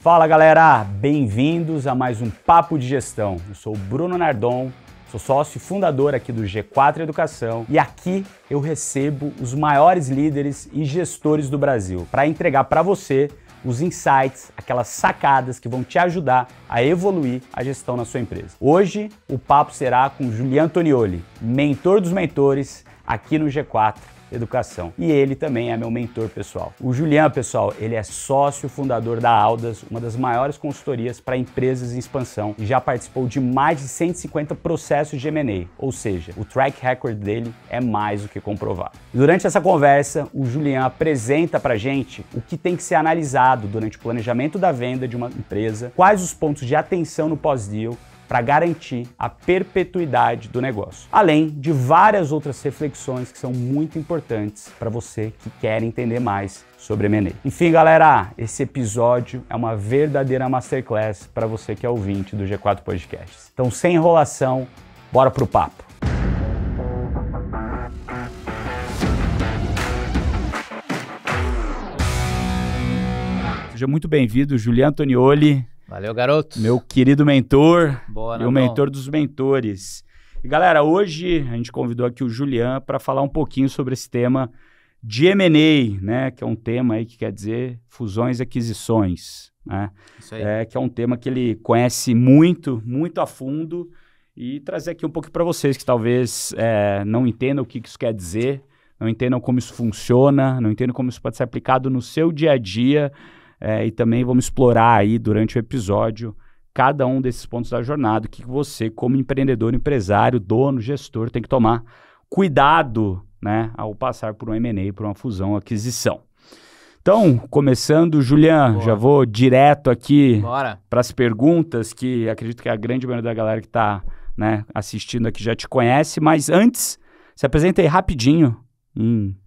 Fala galera, bem-vindos a mais um Papo de Gestão. Eu sou o Bruno Nardon, sou sócio e fundador aqui do G4 Educação e aqui eu recebo os maiores líderes e gestores do Brasil para entregar para você os insights, aquelas sacadas que vão te ajudar a evoluir a gestão na sua empresa. Hoje o papo será com o Julian Antonioli, mentor dos mentores aqui no G4 Educação. E ele também é meu mentor pessoal. O Julian, pessoal, ele é sócio fundador da Aldas, uma das maiores consultorias para empresas em expansão e já participou de mais de 150 processos de M&A, ou seja, o track record dele é mais do que comprovado. Durante essa conversa, o Julian apresenta pra gente o que tem que ser analisado durante o planejamento da venda de uma empresa, quais os pontos de atenção no pós-deal, para garantir a perpetuidade do negócio. Além de várias outras reflexões que são muito importantes para você que quer entender mais sobre M&A. Enfim, galera, esse episódio é uma verdadeira masterclass para você que é ouvinte do G4 Podcasts. Então, sem enrolação, bora pro papo. Seja muito bem-vindo, Julian Antonioli. Valeu, garoto. Meu querido mentor. Boa, e o mentor dos mentores. E galera, hoje a gente convidou aqui o Julian para falar um pouquinho sobre esse tema de M&A, né? Que é um tema aí que quer dizer fusões e aquisições, né? Isso aí. Que é um tema que ele conhece muito, muito a fundo e trazer aqui um pouco para vocês que talvez não entendam o que isso quer dizer, não entendam como isso funciona, não entendam como isso pode ser aplicado no seu dia a dia. E também vamos explorar aí durante o episódio cada um desses pontos da jornada que você, como empreendedor, empresário, dono, gestor, tem que tomar cuidado, né, ao passar por um M&A, por uma fusão, aquisição. Então, começando, Julian, Boa. já vou direto aqui Bora. para as perguntas, que acredito que a grande maioria da galera que está, né, assistindo aqui já te conhece, mas antes, se apresenta aí rapidinho, em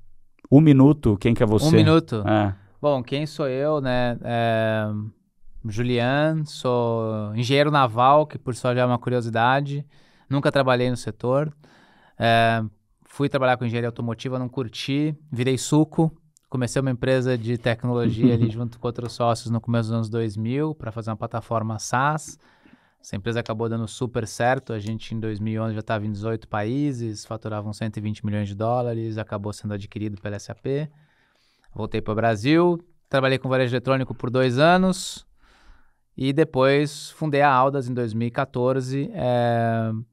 1 minuto, quem que é você? 1 minuto? É. Bom, quem sou eu, né? Julian, sou engenheiro naval, que por só já é uma curiosidade. Nunca trabalhei no setor. Fui trabalhar com engenharia automotiva, não curti. Virei suco. Comecei uma empresa de tecnologia ali junto com outros sócios no começo dos anos 2000 para fazer uma plataforma SaaS. Essa empresa acabou dando super certo. A gente em 2011 já estava em 18 países, faturava uns 120 milhões de dólares, acabou sendo adquirido pela SAP. Voltei para o Brasil, trabalhei com varejo eletrônico por 2 anos e depois fundei a Aldas em 2014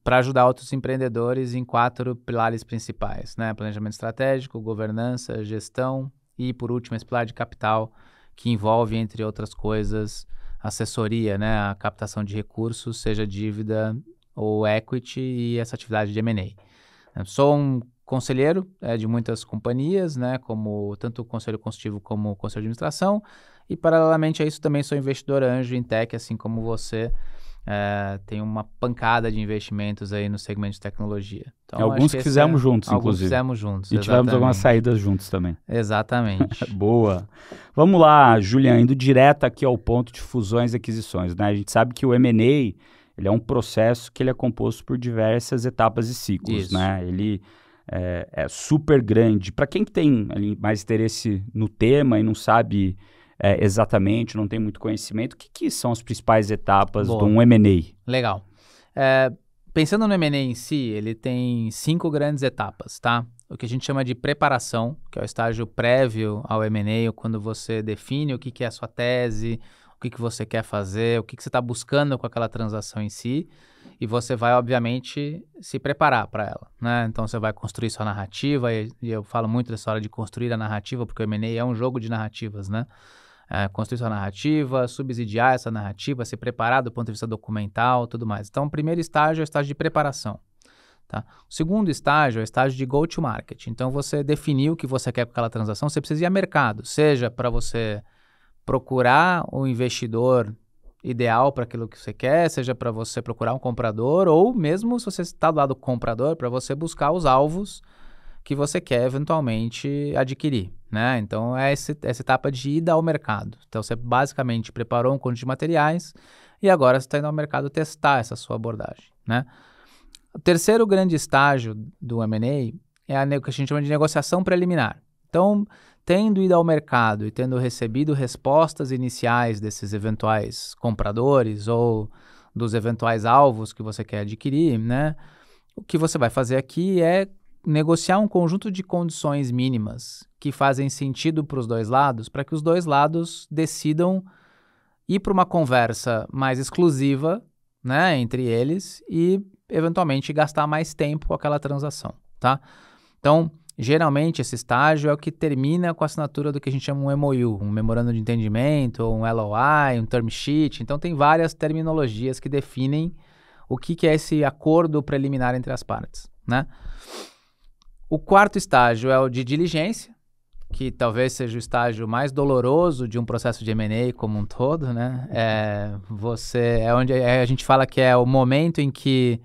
para ajudar outros empreendedores em 4 pilares principais, né? Planejamento estratégico, governança, gestão e, por último, esse pilar de capital que envolve, entre outras coisas, assessoria, né? A captação de recursos, seja dívida ou equity e essa atividade de M&A. Sou um conselheiro de muitas companhias, né, como tanto o conselho consultivo como o conselho de administração, e paralelamente a isso também sou investidor anjo em tech, assim como você. Tem uma pancada de investimentos aí no segmento de tecnologia. Então, alguns que fizemos juntos, inclusive. Alguns fizemos juntos, e tivemos algumas saídas juntos também. Exatamente. Boa. Vamos lá, Julian, indo direto aqui ao ponto de fusões e aquisições, né? A gente sabe que o M&A, ele é um processo que ele é composto por diversas etapas e ciclos, Isso. né? Ele é super grande. Para quem tem ali mais interesse no tema e não sabe exatamente, não tem muito conhecimento, o que são as principais etapas de um M&A? Legal. Pensando no M&A em si, ele tem 5 grandes etapas, tá? O que a gente chama de preparação, que é o estágio prévio ao M&A, quando você define o que é a sua tese, o que você quer fazer, o que você está buscando com aquela transação em si. E você vai, obviamente, se preparar para ela, né? Então, você vai construir sua narrativa, e eu falo muito dessa hora de construir a narrativa, porque o M&A é um jogo de narrativas, né? Construir sua narrativa, subsidiar essa narrativa, se preparar do ponto de vista documental, tudo mais. Então, o primeiro estágio é o estágio de preparação, tá? O segundo estágio é o estágio de go-to-market. Então, você definiu o que você quer com aquela transação, você precisa ir a mercado, seja para você procurar um investidor ideal para aquilo que você quer, seja para você procurar um comprador, ou mesmo se você está do lado do comprador, para você buscar os alvos que você quer eventualmente adquirir, né? Então, é essa etapa de ida ao mercado. Então, você basicamente preparou um conjunto de materiais e agora você está indo ao mercado testar essa sua abordagem, né? O terceiro grande estágio do M&A é o que a gente chama de negociação preliminar. Então, tendo ido ao mercado e tendo recebido respostas iniciais desses eventuais compradores ou dos eventuais alvos que você quer adquirir, né? O que você vai fazer aqui é negociar um conjunto de condições mínimas que fazem sentido para os dois lados, para que os dois lados decidam ir para uma conversa mais exclusiva, né, entre eles e, eventualmente, gastar mais tempo com aquela transação, tá? Então, geralmente, esse estágio é o que termina com a assinatura do que a gente chama um MOU, um memorando de entendimento, um LOI, um term sheet. Então, tem várias terminologias que definem o que é esse acordo preliminar entre as partes, né? O quarto estágio é o de diligência, que talvez seja o estágio mais doloroso de um processo de M&A como um todo, né? É onde a gente fala que é o momento em que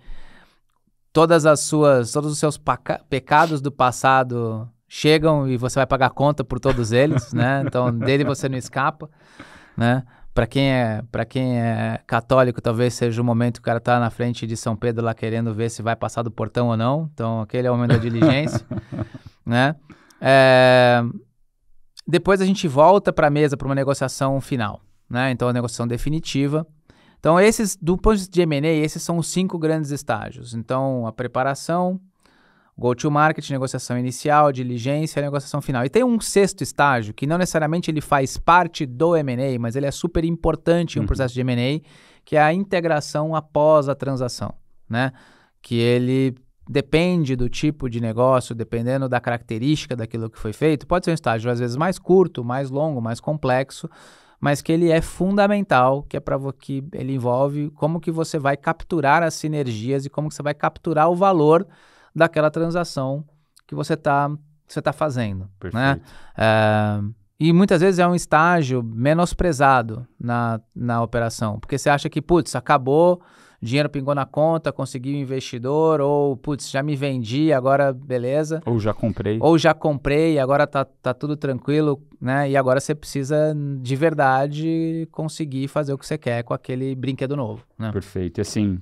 todos os seus pecados do passado chegam e você vai pagar conta por todos eles, né? Então, dele você não escapa, né? Para quem é católico, talvez seja o momento que o cara tá na frente de São Pedro lá querendo ver se vai passar do portão ou não. Então, aquele é o momento da diligência, né? Depois a gente volta para a mesa para uma negociação final, né? Então, a negociação definitiva. Então, do ponto de vista de M&A, esses são os 5 grandes estágios. Então, a preparação, go-to-market, negociação inicial, diligência e negociação final. E tem um sexto estágio, que não necessariamente ele faz parte do M&A, mas ele é super importante em um processo de M&A, que é a integração após a transação, né? Que ele depende do tipo de negócio, dependendo da característica daquilo que foi feito. Pode ser um estágio, às vezes, mais curto, mais longo, mais complexo, mas que ele é fundamental, que ele envolve como que você vai capturar as sinergias e como que você vai capturar o valor daquela transação que você tá fazendo. Perfeito. Né? E muitas vezes é um estágio menosprezado na operação, porque você acha que, putz, acabou, dinheiro pingou na conta, consegui um investidor, ou, putz, já me vendi, agora beleza. Ou já comprei, agora tá tudo tranquilo, né? E agora você precisa, de verdade, conseguir fazer o que você quer com aquele brinquedo novo, né? Perfeito. E assim,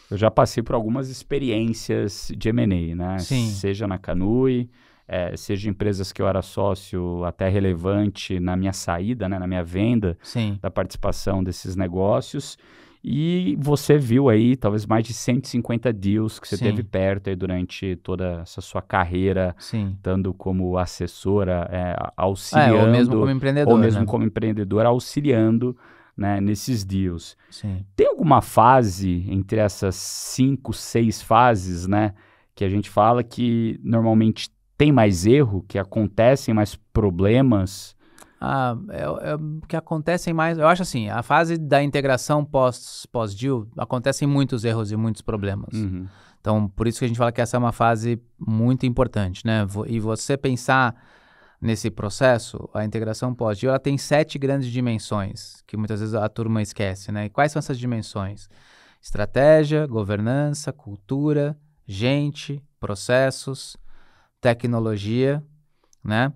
eu já passei por algumas experiências de M&A, né? Sim. Seja na Canui, seja empresas que eu era sócio até relevante na minha saída, né? Na minha venda. Sim. Da participação desses negócios. E você viu aí talvez mais de 150 deals que você Sim. teve perto aí durante toda essa sua carreira, Sim. tanto como assessora, auxiliando. Ou mesmo como empreendedor. Ou mesmo né? como empreendedor, auxiliando, né, nesses deals. Sim. Tem alguma fase entre essas 5, 6 fases, né, que a gente fala que normalmente tem mais erro, que acontecem mais problemas? O que acontecem mais... Eu acho assim, a fase da integração pós-deal acontecem muitos erros e muitos problemas. Uhum. Então, por isso que a gente fala que essa é uma fase muito importante, né? E você pensar nesse processo, a integração pós-deal, ela tem 7 grandes dimensões, que muitas vezes a turma esquece, né? E quais são essas dimensões? Estratégia, governança, cultura, gente, processos, tecnologia, né?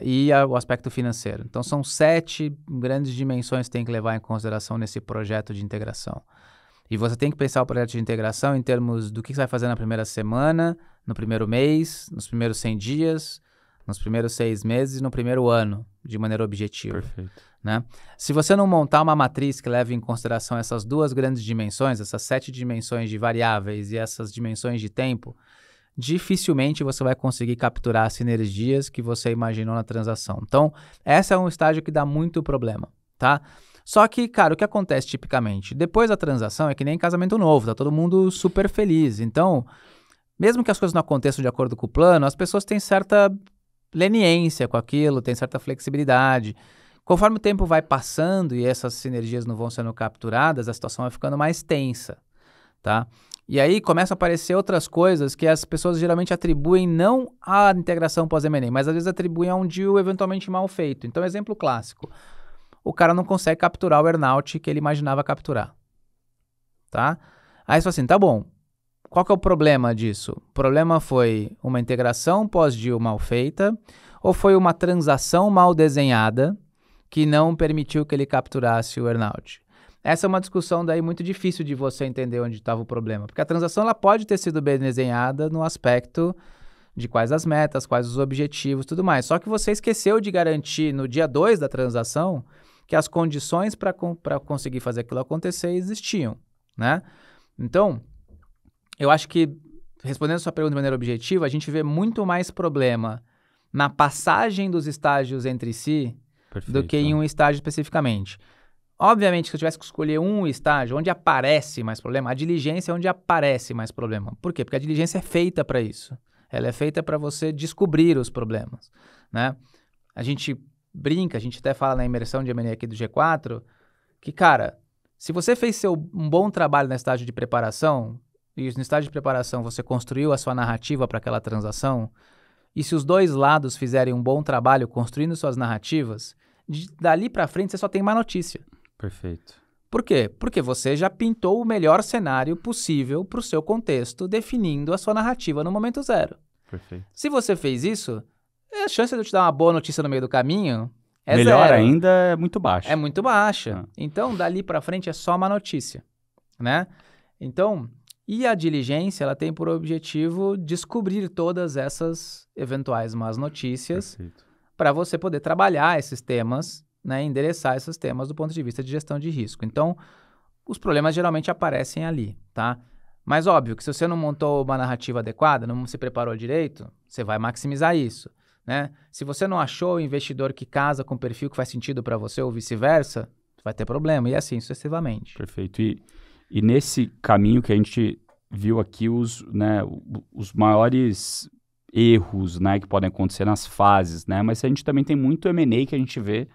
E o aspecto financeiro. Então, são 7 grandes dimensões que tem que levar em consideração nesse projeto de integração. E você tem que pensar o projeto de integração em termos do que você vai fazer na primeira semana, no primeiro mês, nos primeiros 100 dias, nos primeiros 6 meses e no primeiro ano, de maneira objetiva. Perfeito. Né? Se você não montar uma matriz que leve em consideração essas 2 grandes dimensões, essas 7 dimensões de variáveis e essas dimensões de tempo, dificilmente você vai conseguir capturar as sinergias que você imaginou na transação. Então, esse é um estágio que dá muito problema, tá? Só que, cara, o que acontece tipicamente? Depois da transação é que nem casamento novo, tá todo mundo super feliz. Então, mesmo que as coisas não aconteçam de acordo com o plano, as pessoas têm certa leniência com aquilo, têm certa flexibilidade. Conforme o tempo vai passando e essas sinergias não vão sendo capturadas, a situação vai ficando mais tensa, tá? E aí começam a aparecer outras coisas que as pessoas geralmente atribuem não à integração pós-M&A, mas às vezes atribuem a um deal eventualmente mal feito. Então, exemplo clássico. O cara não consegue capturar o earn-out que ele imaginava capturar. Tá? Aí você fala assim, tá bom. Qual que é o problema disso? O problema foi uma integração pós-deal mal feita ou foi uma transação mal desenhada que não permitiu que ele capturasse o earn-out? Essa é uma discussão daí muito difícil de você entender onde estava o problema, porque a transação ela pode ter sido bem desenhada no aspecto de quais as metas, quais os objetivos, tudo mais. Só que você esqueceu de garantir no dia 2 da transação que as condições para conseguir fazer aquilo acontecer existiam, né? Então, eu acho que, respondendo a sua pergunta de maneira objetiva, a gente vê muito mais problema na passagem dos estágios entre si do que em um estágio especificamente. Obviamente, se eu tivesse que escolher um estágio onde aparece mais problema, a diligência é onde aparece mais problema. Por quê? Porque a diligência é feita para isso. Ela é feita para você descobrir os problemas, né? A gente brinca, a gente até fala na imersão de M&A aqui do G4, que, cara, se você fez um bom trabalho no estágio de preparação, e no estágio de preparação você construiu a sua narrativa para aquela transação, e se os dois lados fizerem um bom trabalho construindo suas narrativas, dali para frente você só tem má notícia. Perfeito. Por quê? Porque você já pintou o melhor cenário possível para o seu contexto, definindo a sua narrativa no momento zero. Perfeito. Se você fez isso, a chance de eu te dar uma boa notícia no meio do caminho é melhor zero. ainda é muito baixa. É muito baixa. Então, dali para frente é só má notícia, né? Então, e a diligência, ela tem por objetivo descobrir todas essas eventuais más notícias para você poder trabalhar esses temas, né, endereçar esses temas do ponto de vista de gestão de risco. Então, os problemas geralmente aparecem ali, tá? Mas óbvio que se você não montou uma narrativa adequada, não se preparou direito, você vai maximizar isso, né? Se você não achou o investidor que casa com o perfil que faz sentido para você ou vice-versa, vai ter problema, e assim sucessivamente. Perfeito. E nesse caminho que a gente viu aqui os maiores erros, né, que podem acontecer nas fases, né? Mas a gente também tem muito M&A que a gente vê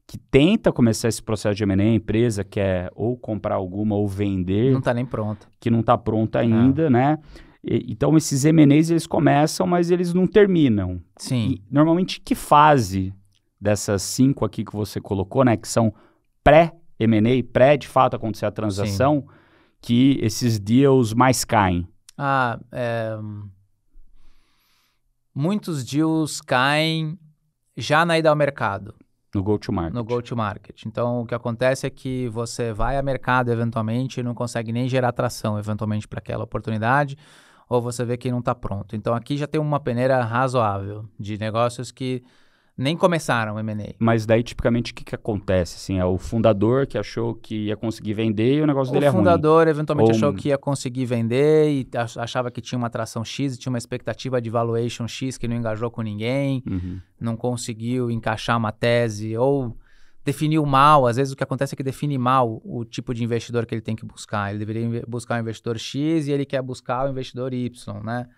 que tenta começar esse processo de M&A, a empresa quer ou comprar alguma ou vender. Não está nem pronta. Que não está pronta ainda, né? Então, esses M&As, eles começam, mas eles não terminam. Sim. E, normalmente, que fase dessas 5 aqui que você colocou, né? Que são pré-M&A, de fato, acontecer a transação, sim, que esses deals mais caem? Muitos deals caem já na ida ao mercado. No go-to-market. No go-to-market. Então, o que acontece é que você vai ao mercado eventualmente e não consegue nem gerar atração eventualmente para aquela oportunidade, ou você vê que não está pronto. Então, aqui já tem uma peneira razoável de negócios que nem começaram o M&A. Mas daí, tipicamente, o que acontece? Assim, é o fundador que achou que ia conseguir vender e o negócio dele é ruim. O fundador eventualmente achou que ia conseguir vender e achava que tinha uma atração X e tinha uma expectativa de valuation X que não engajou com ninguém, não conseguiu encaixar uma tese ou definiu mal. Às vezes o que acontece é que define mal o tipo de investidor que ele tem que buscar. Ele deveria buscar um investidor X e ele quer buscar o investidor Y, né?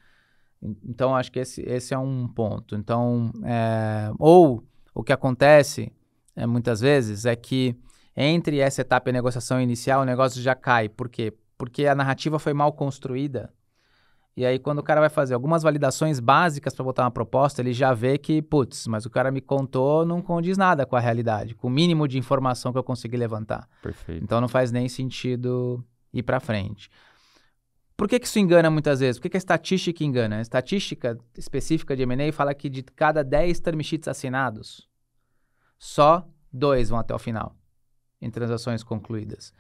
Então, acho que esse é um ponto. Então, ou o que acontece muitas vezes é que entre essa etapa de negociação inicial, o negócio já cai. Por quê? Porque a narrativa foi mal construída. E aí, quando o cara vai fazer algumas validações básicas para botar uma proposta, ele já vê que, putz, mas o cara me contou, não condiz nada com a realidade, com o mínimo de informação que eu consegui levantar. Perfeito. Então, não faz nem sentido ir para frente. Por que isso engana muitas vezes? Por que a estatística engana? A estatística específica de M&A fala que de cada 10 term sheets assinados, só 2 vão até o final, em transações concluídas.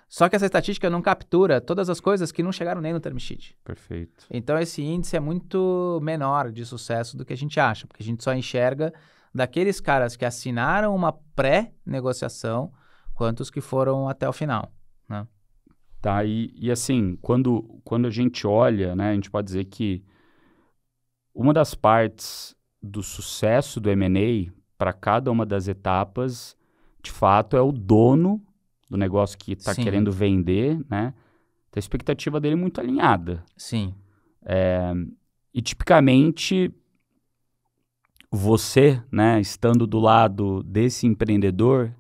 Só que essa estatística não captura todas as coisas que não chegaram nem no term sheet. Perfeito. Então, esse índice é muito menor de sucesso do que a gente acha, porque a gente só enxerga daqueles caras que assinaram uma pré-negociação, quantos que foram até o final, né? Tá, e assim, quando a gente olha, né, a gente pode dizer que uma das partes do sucesso do M&A para cada uma das etapas, de fato, é o dono do negócio que está querendo vender, né? Tem a expectativa dele muito alinhada. Sim. E tipicamente, você, né, estando do lado desse empreendedor,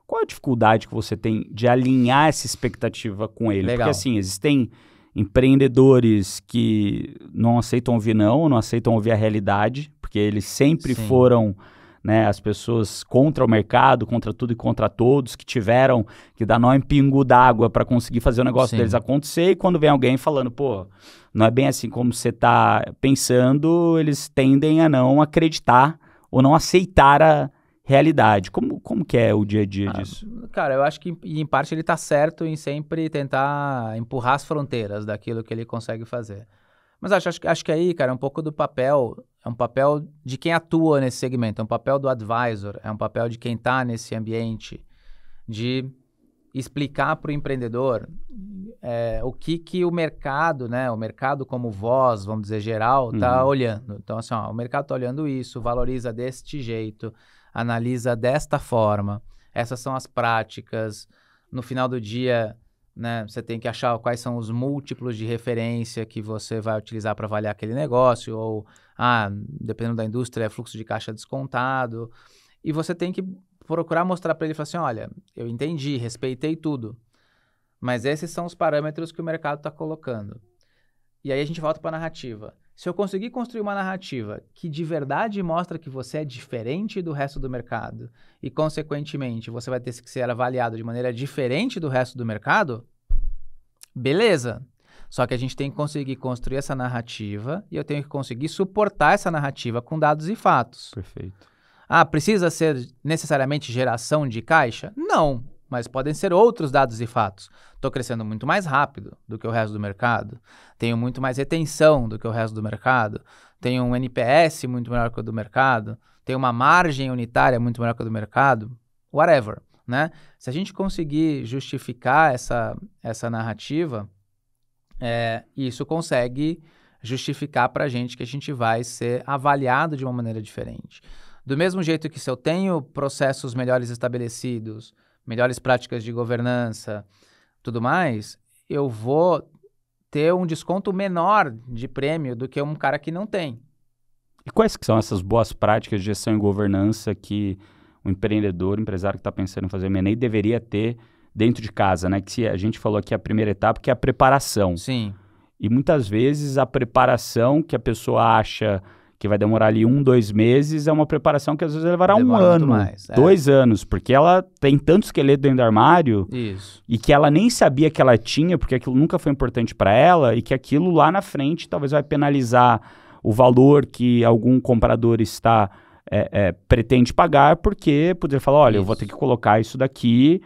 qual a dificuldade que você tem de alinhar essa expectativa com ele? Legal. Porque assim, existem empreendedores que não aceitam ouvir não aceitam ouvir a realidade, porque eles sempre foram, né, as pessoas contra o mercado, contra tudo e contra todos, que tiveram que dar nó em pingo d'água para conseguir fazer o negócio deles acontecer, e quando vem alguém falando, pô, não é bem assim como você está pensando, eles tendem a não acreditar ou não aceitar a realidade. Como que é o dia a dia disso? Cara, eu acho que em parte ele está certo em sempre tentar empurrar as fronteiras daquilo que ele consegue fazer. Mas acho que aí, cara, é um pouco do papel, é um papel de quem atua nesse segmento, é um papel do advisor, é um papel de quem está nesse ambiente, de explicar para o empreendedor o que o mercado, né, o mercado como voz, vamos dizer, geral, está olhando. Então, assim, ó, o mercado está olhando isso, valoriza deste jeito, analisa desta forma, essas são as práticas. No final do dia, né, você tem que achar quais são os múltiplos de referência que você vai utilizar para avaliar aquele negócio, ou, dependendo da indústria, é fluxo de caixa descontado. E você tem que procurar mostrar para ele, falar assim, olha, eu entendi, respeitei tudo, mas esses são os parâmetros que o mercado está colocando. E aí a gente volta para a narrativa. Se eu conseguir construir uma narrativa que de verdade mostra que você é diferente do resto do mercado e, consequentemente, você vai ter que ser avaliado de maneira diferente do resto do mercado, beleza. Só que a gente tem que conseguir construir essa narrativa e eu tenho que conseguir suportar essa narrativa com dados e fatos. Perfeito. Precisa ser necessariamente geração de caixa? Não, mas podem ser outros dados e fatos. Estou crescendo muito mais rápido do que o resto do mercado, tenho muito mais retenção do que o resto do mercado, tenho um NPS muito melhor que o do mercado, tenho uma margem unitária muito melhor que a do mercado, whatever, né? Se a gente conseguir justificar essa narrativa, isso consegue justificar para a gente que a gente vai ser avaliado de uma maneira diferente. Do mesmo jeito que se eu tenho processos melhores estabelecidos, melhores práticas de governança, tudo mais, eu vou ter um desconto menor de prêmio do que um cara que não tem. E quais que são essas boas práticas de gestão e governança que o empreendedor, o empresário que está pensando em fazer M&A deveria ter dentro de casa, né? Que se a gente falou aqui a primeira etapa, que é a preparação. Sim. E muitas vezes a preparação que a pessoa acha que vai demorar ali 2 meses, é uma preparação que às vezes levará um ano, mais, 2 anos, porque ela tem tanto esqueleto dentro do armário e que ela nem sabia que ela tinha, porque aquilo nunca foi importante para ela e que aquilo lá na frente talvez vai penalizar o valor que algum comprador pretende pagar, porque poderia falar, olha, eu vou ter que colocar isso daqui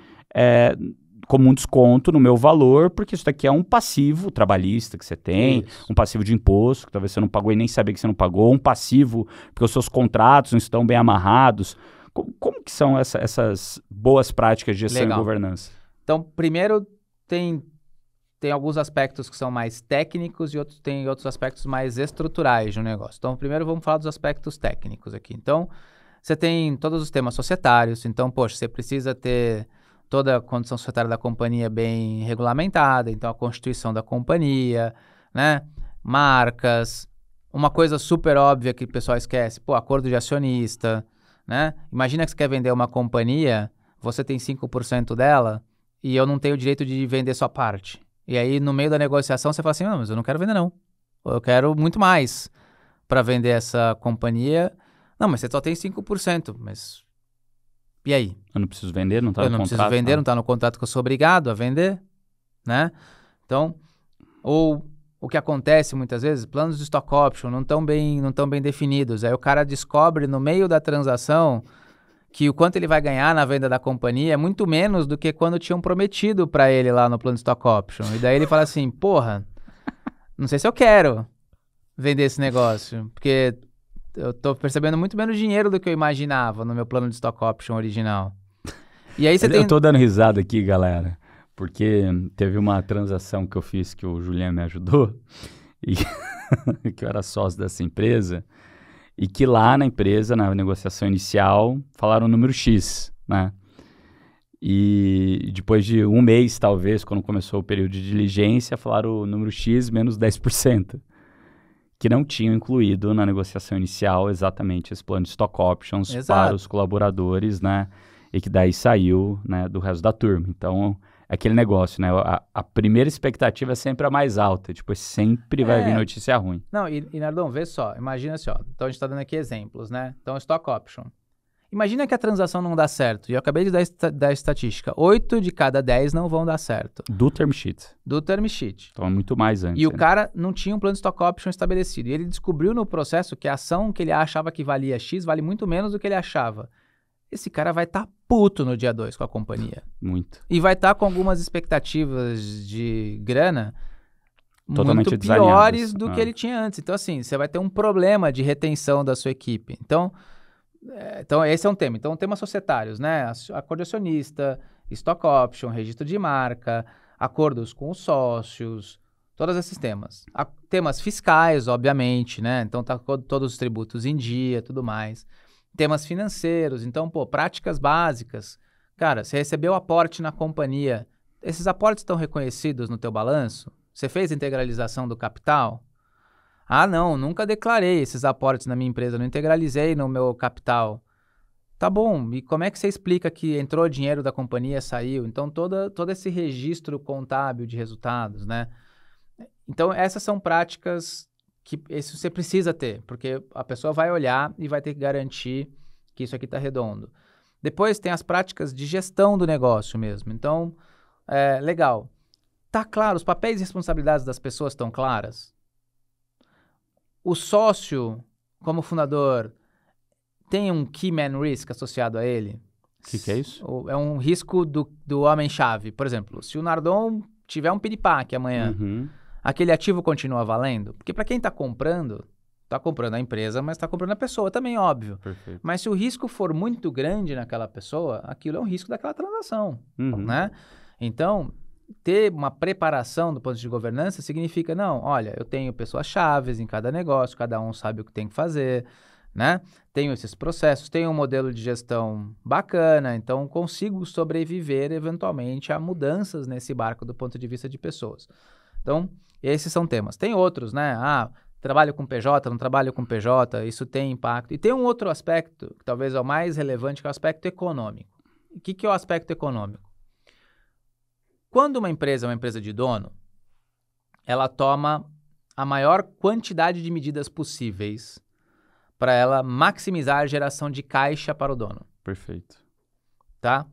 como um desconto no meu valor, porque isso daqui é um passivo trabalhista que você tem, um passivo de imposto, que talvez você não pagou e nem sabia que você não pagou, um passivo porque os seus contratos não estão bem amarrados. Como que são essas boas práticas de gestão e governança? Então, primeiro, tem alguns aspectos que são mais técnicos e tem outros aspectos mais estruturais de um negócio. Então, primeiro vamos falar dos aspectos técnicos aqui. Então, você tem todos os temas societários, então, poxa, você precisa ter toda a condição societária da companhia bem regulamentada, então a constituição da companhia, né? Marcas, uma coisa super óbvia que o pessoal esquece, acordo de acionista, né? Imagina que você quer vender uma companhia, você tem 5% dela e eu não tenho o direito de vender sua parte. E aí, no meio da negociação, você fala assim, não, mas eu não quero vender não, eu quero muito mais para vender essa companhia. Não, mas você só tem 5%, mas... E aí? Eu não preciso vender, não está no contrato? Eu não preciso vender, não está no contrato que eu sou obrigado a vender, né? Então, ou o que acontece muitas vezes, planos de stock option não estão bem definidos. Aí o cara descobre no meio da transação que o quanto ele vai ganhar na venda da companhia é muito menos do que quando tinham prometido para ele lá no plano de stock option. E daí ele fala assim, porra, não sei se eu quero vender esse negócio, porque... eu tô percebendo muito menos dinheiro do que eu imaginava no meu plano de stock option original. E aí Eu tô dando risada aqui, galera, porque teve uma transação que eu fiz que o Juliano me ajudou, e que eu era sócio dessa empresa, e que lá na empresa, na negociação inicial, falaram o número X, né? E depois de 1 mês, talvez, quando começou o período de diligência, falaram o número X menos 10%. Que não tinham incluído na negociação inicial exatamente esse plano de stock options para os colaboradores, né? E que daí saiu, né, do resto da turma. Então, é aquele negócio, né? A primeira expectativa é sempre a mais alta, depois sempre vai vir notícia ruim. Não, e Nardon, vê só, imagina assim, ó, então a gente está dando aqui exemplos, né? Então, stock option. Imagina que a transação não dá certo, e eu acabei de dar a estatística, 8 de cada 10 não vão dar certo. Do term sheet. Do term sheet. Então é muito mais antes. E o cara não tinha um plano de stock option estabelecido, e ele descobriu no processo que a ação que ele achava que valia X vale muito menos do que ele achava. Esse cara vai estar puto no dia 2 com a companhia. Muito. E vai estar com algumas expectativas de grana Totalmente muito piores do que ele tinha antes. Então, assim, você vai ter um problema de retenção da sua equipe. Então esse é um tema. Então, temas societários, né? Acordo acionista, stock option, registro de marca, acordos com os sócios, todos esses temas. Temas fiscais, obviamente, né? Então, tá todos os tributos em dia, tudo mais. Temas financeiros. Então, práticas básicas. Cara, você recebeu aporte na companhia. Esses aportes estão reconhecidos no teu balanço? Você fez a integralização do capital? Ah, não, nunca declarei esses aportes na minha empresa, não integralizei no meu capital. Tá bom, e como é que você explica que entrou dinheiro da companhia e saiu? Então, todo esse registro contábil de resultados, né? Então, essas são práticas que isso você precisa ter, porque a pessoa vai olhar e vai ter que garantir que isso aqui está redondo. Depois tem as práticas de gestão do negócio mesmo. Então, legal. Tá claro, os papéis e responsabilidades das pessoas estão claras? O sócio, como fundador, tem um key man risk associado a ele? O que é isso? É um risco do homem-chave. Por exemplo, se o Nardon tiver um piripaque amanhã, aquele ativo continua valendo? Porque para quem está comprando a empresa, mas está comprando a pessoa também, óbvio. Perfeito. Mas se o risco for muito grande naquela pessoa, aquilo é um risco daquela transação, né? Então, ter uma preparação do ponto de vista de governança significa, não, olha, eu tenho pessoas chaves em cada negócio, cada um sabe o que tem que fazer, né? Tenho esses processos, tenho um modelo de gestão bacana, então consigo sobreviver eventualmente a mudanças nesse barco do ponto de vista de pessoas. Então, esses são temas. Tem outros, né? Trabalho com PJ, não trabalho com PJ, isso tem impacto. E tem um outro aspecto, que talvez é o mais relevante, que é o aspecto econômico. O que é o aspecto econômico? Quando uma empresa é uma empresa de dono, ela toma a maior quantidade de medidas possíveis para ela maximizar a geração de caixa para o dono. Perfeito. Tá?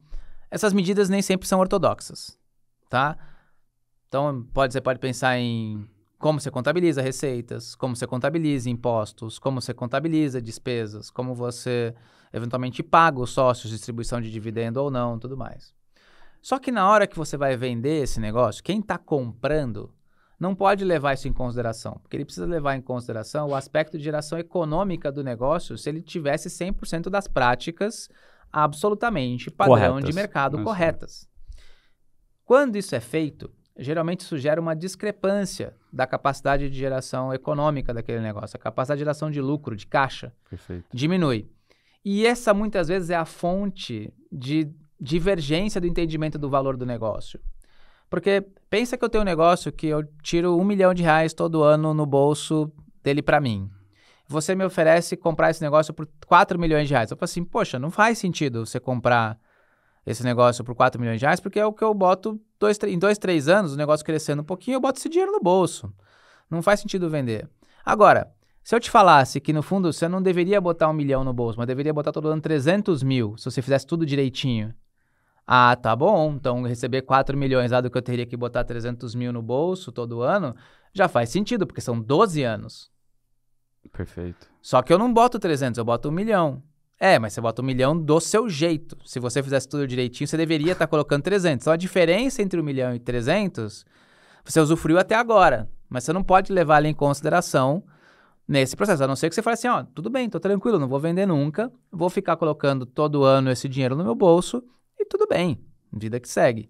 Essas medidas nem sempre são ortodoxas, tá? Então, você pode pensar em como você contabiliza receitas, como você contabiliza impostos, como você contabiliza despesas, como você eventualmente paga os sócios, distribuição de dividendo ou não, tudo mais. Só que na hora que você vai vender esse negócio, quem está comprando não pode levar isso em consideração, porque ele precisa levar em consideração o aspecto de geração econômica do negócio se ele tivesse 100% das práticas absolutamente padrão de mercado corretas. Quando isso é feito, geralmente isso gera uma discrepância da capacidade de geração econômica daquele negócio. A capacidade de geração de lucro, de caixa, diminui. E essa muitas vezes é a fonte de divergência do entendimento do valor do negócio. Porque pensa que eu tenho um negócio que eu tiro R$1 milhão todo ano no bolso dele para mim. Você me oferece comprar esse negócio por R$4 milhões. Eu falo assim, poxa, não faz sentido você comprar esse negócio por R$4 milhões, porque é o que eu boto em 2, 3 anos, o negócio crescendo um pouquinho, eu boto esse dinheiro no bolso. Não faz sentido vender. Agora, se eu te falasse que no fundo você não deveria botar R$1 milhão no bolso, mas deveria botar todo ano 300 mil, se você fizesse tudo direitinho. Ah, tá bom, então receber 4 milhões lá do que eu teria que botar 300 mil no bolso todo ano, já faz sentido, porque são 12 anos. Perfeito. Só que eu não boto 300, eu boto 1 milhão. Mas você bota 1 milhão do seu jeito. Se você fizesse tudo direitinho, você deveria estar colocando 300. Então, a diferença entre 1 milhão e 300, você usufruiu até agora. Mas você não pode levar ela em consideração nesse processo. A não ser que você fale assim, tudo bem, tô tranquilo, não vou vender nunca. Vou ficar colocando todo ano esse dinheiro no meu bolso e tudo bem. Vida que segue,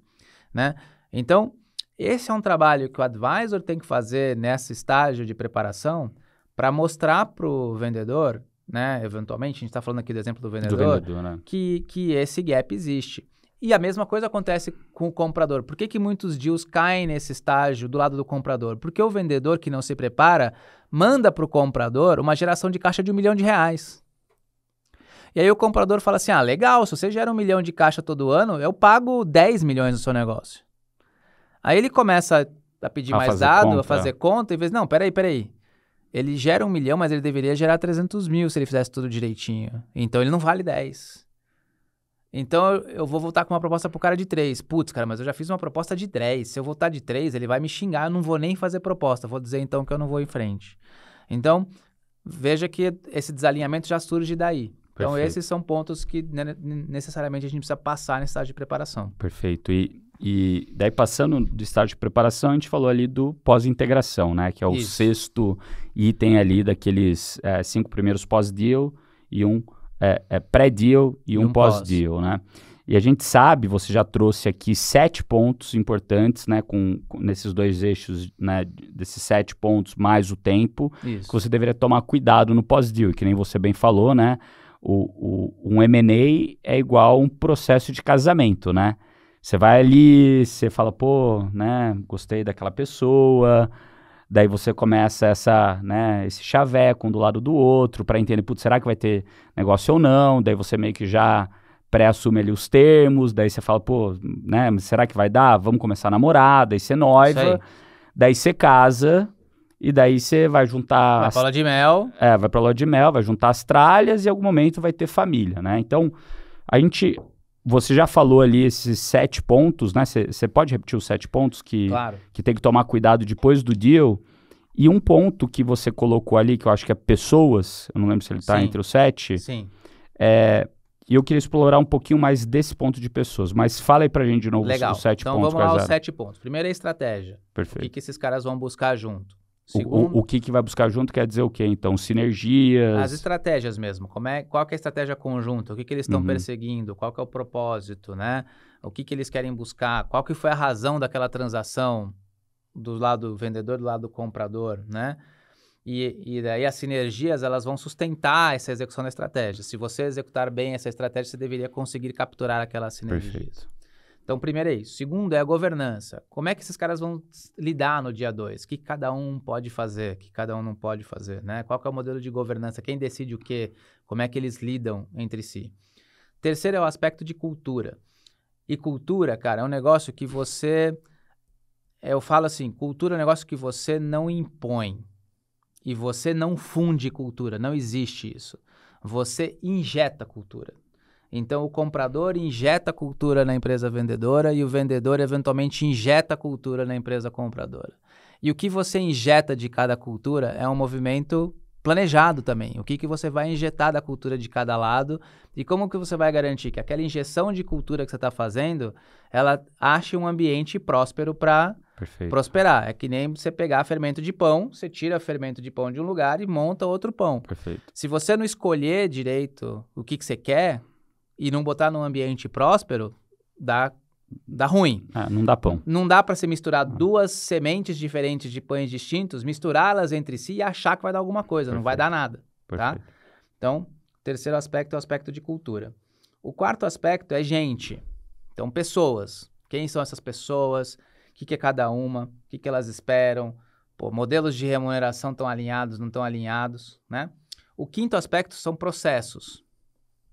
né? Então, esse é um trabalho que o advisor tem que fazer nesse estágio de preparação para mostrar para o vendedor, né, eventualmente, a gente está falando aqui do exemplo do vendedor, né? que esse gap existe. E a mesma coisa acontece com o comprador. Por que muitos deals caem nesse estágio do lado do comprador? Porque o vendedor que não se prepara manda para o comprador uma geração de caixa de R$1 milhão. E aí o comprador fala assim, legal, se você gera R$1 milhão de caixa todo ano, eu pago 10 milhões no seu negócio. Aí ele começa a pedir mais dado, a fazer conta, e vê, não, peraí. Ele gera 1 milhão, mas ele deveria gerar 300 mil se ele fizesse tudo direitinho. Então, ele não vale 10. Então, eu vou voltar com uma proposta pro cara de 3. Putz, cara, mas eu já fiz uma proposta de 10. Se eu voltar de 3, ele vai me xingar, eu não vou nem fazer proposta. Vou dizer, então, que eu não vou em frente. Então, veja que esse desalinhamento já surge daí. Então, esses são pontos que necessariamente a gente precisa passar nesse estágio de preparação. Perfeito. E E daí, passando do estágio de preparação, a gente falou ali do pós-integração, né? Que é o Isso. sexto item ali daqueles 5 primeiros pós-deal e um pré-deal e um pós-deal, né? E a gente sabe, você já trouxe aqui 7 pontos importantes, né? Nesses 2 eixos, né? Desses 7 pontos mais o tempo, Isso. que você deveria tomar cuidado no pós-deal, que nem você bem falou, né? Um M&A é igual um processo de casamento, né? Você vai ali, você fala, pô, né, gostei daquela pessoa, daí você começa esse chaveco um do lado do outro para entender, putz, será que vai ter negócio ou não? Daí você meio que já pré-assume ali os termos, daí você fala, pô, né, será que vai dar? Vamos começar a namorar, daí você noiva, daí você casa, e daí você vai juntar... Vai pra lua de mel. Vai pra lua de mel, vai juntar as tralhas e em algum momento vai ter família, né? Então, você já falou ali esses 7 pontos, né? Você pode repetir os 7 pontos que tem que tomar cuidado depois do deal? E um ponto que você colocou ali, que eu acho que é pessoas, eu não lembro se ele está entre os 7. Sim. E eu queria explorar um pouquinho mais desse ponto de pessoas. Mas fala aí pra gente de novo os 7 então, pontos. Então vamos lá, os 7 pontos. Primeiro é a estratégia. Perfeito. O que esses caras vão buscar junto? Segundo, o que vai buscar junto quer dizer o quê? Então, sinergias... As estratégias mesmo. Qual que é a estratégia conjunta? O que eles estão perseguindo? Qual que é o propósito, né? O que eles querem buscar? Qual que foi a razão daquela transação do lado do vendedor, do lado do comprador, né? E daí as sinergias, elas vão sustentar essa execução da estratégia. Se você executar bem essa estratégia, você deveria conseguir capturar aquelas sinergias. Perfeito. Então, primeiro é isso. Segundo é a governança. Como é que esses caras vão lidar no dia 2? O que cada um pode fazer, o que cada um não pode fazer, né? Qual que é o modelo de governança? Quem decide o quê? Como é que eles lidam entre si? Terceiro é o aspecto de cultura. E cultura, cara, é um negócio que eu falo assim, cultura é um negócio que você não impõe. E você não funde cultura, não existe isso. Você injeta cultura. Então, o comprador injeta cultura na empresa vendedora e o vendedor, eventualmente, injeta cultura na empresa compradora. E o que você injeta de cada cultura é um movimento planejado também. O que você vai injetar da cultura de cada lado e como que você vai garantir que aquela injeção de cultura que você está fazendo, ela ache um ambiente próspero para prosperar. É que nem você pegar fermento de pão, você tira fermento de pão de um lugar e monta outro pão. Perfeito. Se você não escolher direito o que você quer e não botar num ambiente próspero, dá ruim. Não dá pão. Não dá para você misturar 2 sementes diferentes de pães distintos, misturá-las entre si e achar que vai dar alguma coisa. Perfeito. Não vai dar nada. Tá? Então, o terceiro aspecto é o aspecto de cultura. O quarto aspecto é gente. Então, pessoas. Quem são essas pessoas? O que é cada uma? O que elas esperam? Modelos de remuneração estão alinhados, não estão alinhados, né? O quinto aspecto são processos,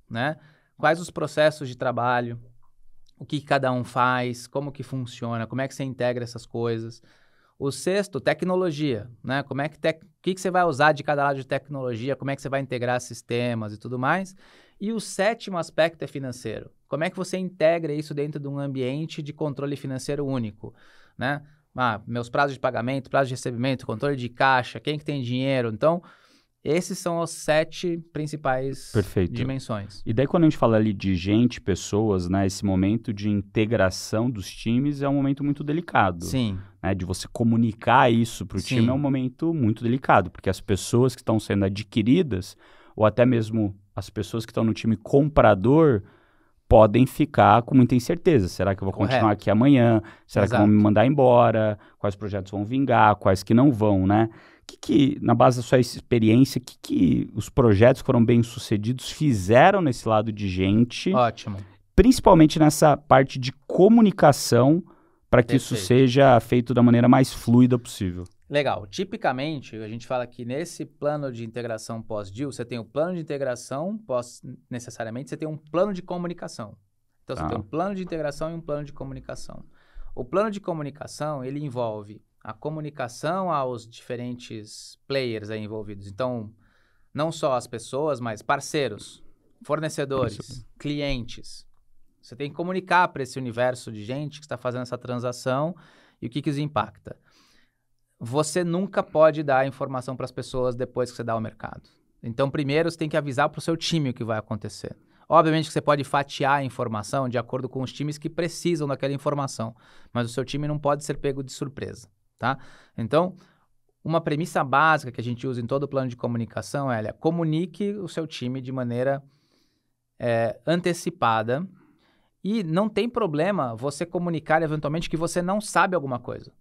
né? Quais os processos de trabalho? O que cada um faz? Como que funciona? Como é que você integra essas coisas? O sexto, tecnologia, né? O que você vai usar de cada lado de tecnologia? Como é que você vai integrar sistemas e tudo mais? E o sétimo aspecto é financeiro. Como é que você integra isso dentro de um ambiente de controle financeiro único, né? Meus prazos de pagamento, prazo de recebimento, controle de caixa, quem que tem dinheiro. Então, esses são as 7 principais dimensões. E daí, quando a gente fala ali de gente, pessoas, né? Esse momento de integração dos times é um momento muito delicado. Sim. Né, de você comunicar isso para o time é um momento muito delicado, porque as pessoas que estão sendo adquiridas, ou até mesmo as pessoas que estão no time comprador, podem ficar com muita incerteza. Será que eu vou continuar aqui amanhã? Será que vão me mandar embora? Quais projetos vão vingar? Quais que não vão, né? Na base da sua experiência, que os projetos que foram bem sucedidos fizeram nesse lado de gente? Ótimo. Principalmente nessa parte de comunicação, para que isso seja feito da maneira mais fluida possível. Legal. Tipicamente, a gente fala que nesse plano de integração pós-deal, você tem o plano de integração, necessariamente você tem um plano de comunicação. Então, você tem um plano de integração e um plano de comunicação. O plano de comunicação, ele envolve a comunicação aos diferentes players aí envolvidos. Então, não só as pessoas, mas parceiros, fornecedores, clientes. Você tem que comunicar para esse universo de gente que está fazendo essa transação e o que isso impacta. Você nunca pode dar informação para as pessoas depois que você dá ao mercado. Então, primeiro, você tem que avisar para o seu time o que vai acontecer. Obviamente que você pode fatiar a informação de acordo com os times que precisam daquela informação, mas o seu time não pode ser pego de surpresa, tá? Então, uma premissa básica que a gente usa em todo o plano de comunicação é, comunique o seu time de maneira antecipada e não tem problema você comunicar eventualmente que você não sabe alguma coisa.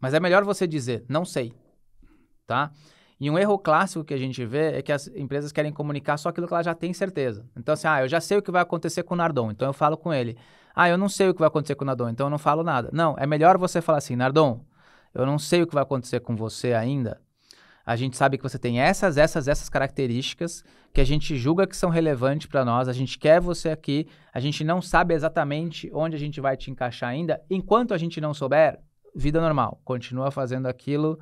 Mas é melhor você dizer, não sei, tá? E um erro clássico que a gente vê é que as empresas querem comunicar só aquilo que ela já tem certeza. Então assim, eu já sei o que vai acontecer com o Nardon, então eu falo com ele. Eu não sei o que vai acontecer com o Nardon, então eu não falo nada. Não, é melhor você falar assim, Nardon, eu não sei o que vai acontecer com você ainda. A gente sabe que você tem essas características que a gente julga que são relevantes para nós, a gente quer você aqui, a gente não sabe exatamente onde a gente vai te encaixar ainda. Enquanto a gente não souber, vida normal, continua fazendo aquilo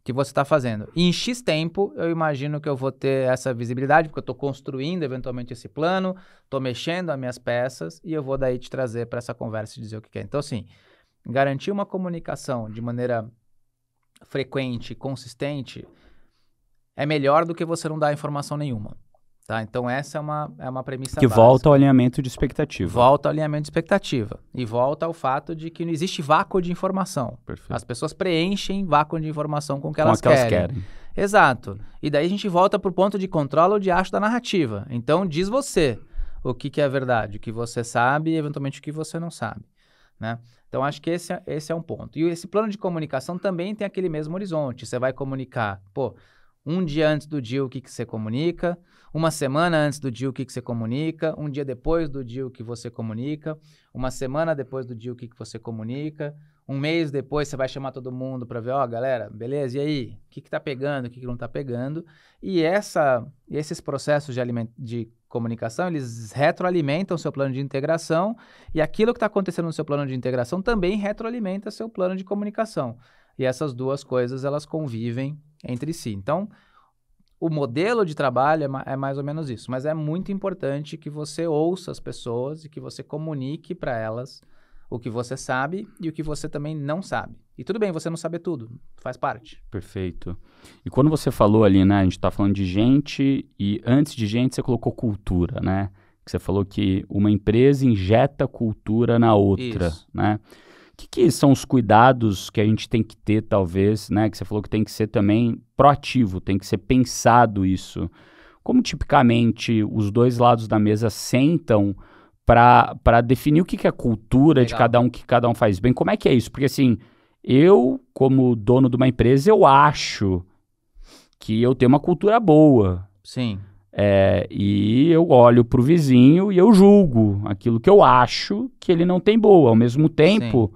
que você está fazendo. E em X tempo, eu imagino que eu vou ter essa visibilidade, porque eu estou construindo eventualmente esse plano, estou mexendo as minhas peças e eu vou daí te trazer para essa conversa e dizer o que quer. Então, assim, garantir uma comunicação de maneira frequente, consistente, é melhor do que você não dar informação nenhuma, tá? Então essa é uma premissa que básica. Volta ao alinhamento de expectativa. Volta ao alinhamento de expectativa. E volta ao fato de que não existe vácuo de informação. Perfeito. As pessoas preenchem vácuo de informação com o que elas querem. Exato. E daí a gente volta para o ponto de controle ou de acho da narrativa. Então diz você o que é verdade, o que você sabe e eventualmente o que você não sabe, né? Então, acho que esse é um ponto. E esse plano de comunicação também tem aquele mesmo horizonte. Você vai comunicar, um dia antes do dia o que você comunica, uma semana antes do dia o que você comunica, um dia depois do dia o que você comunica, uma semana depois do dia o que você comunica, um mês depois você vai chamar todo mundo para ver, galera, beleza, e aí? O que tá pegando, o que não tá pegando? E esses processos de comunicação, eles retroalimentam o seu plano de integração e aquilo que está acontecendo no seu plano de integração também retroalimenta seu plano de comunicação. E essas duas coisas, elas convivem entre si. Então, o modelo de trabalho é mais ou menos isso, mas é muito importante que você ouça as pessoas e que você comunique para elas o que você sabe e o que você também não sabe. E tudo bem, você não saber tudo, faz parte. Perfeito. E quando você falou ali, né, a gente está falando de gente e antes de gente você colocou cultura, né? Que você falou que uma empresa injeta cultura na outra, Isso. né? O que são os cuidados que a gente tem que ter, talvez, né? Que você falou que tem que ser também proativo, tem que ser pensado isso. Como tipicamente os dois lados da mesa sentam para definir o que é a cultura de cada um, que cada um faz bem? Como é que é isso? Porque assim, eu, como dono de uma empresa, eu acho que eu tenho uma cultura boa. Sim. E eu olho para o vizinho e eu julgo aquilo que eu acho que ele não tem boa. Ao mesmo tempo,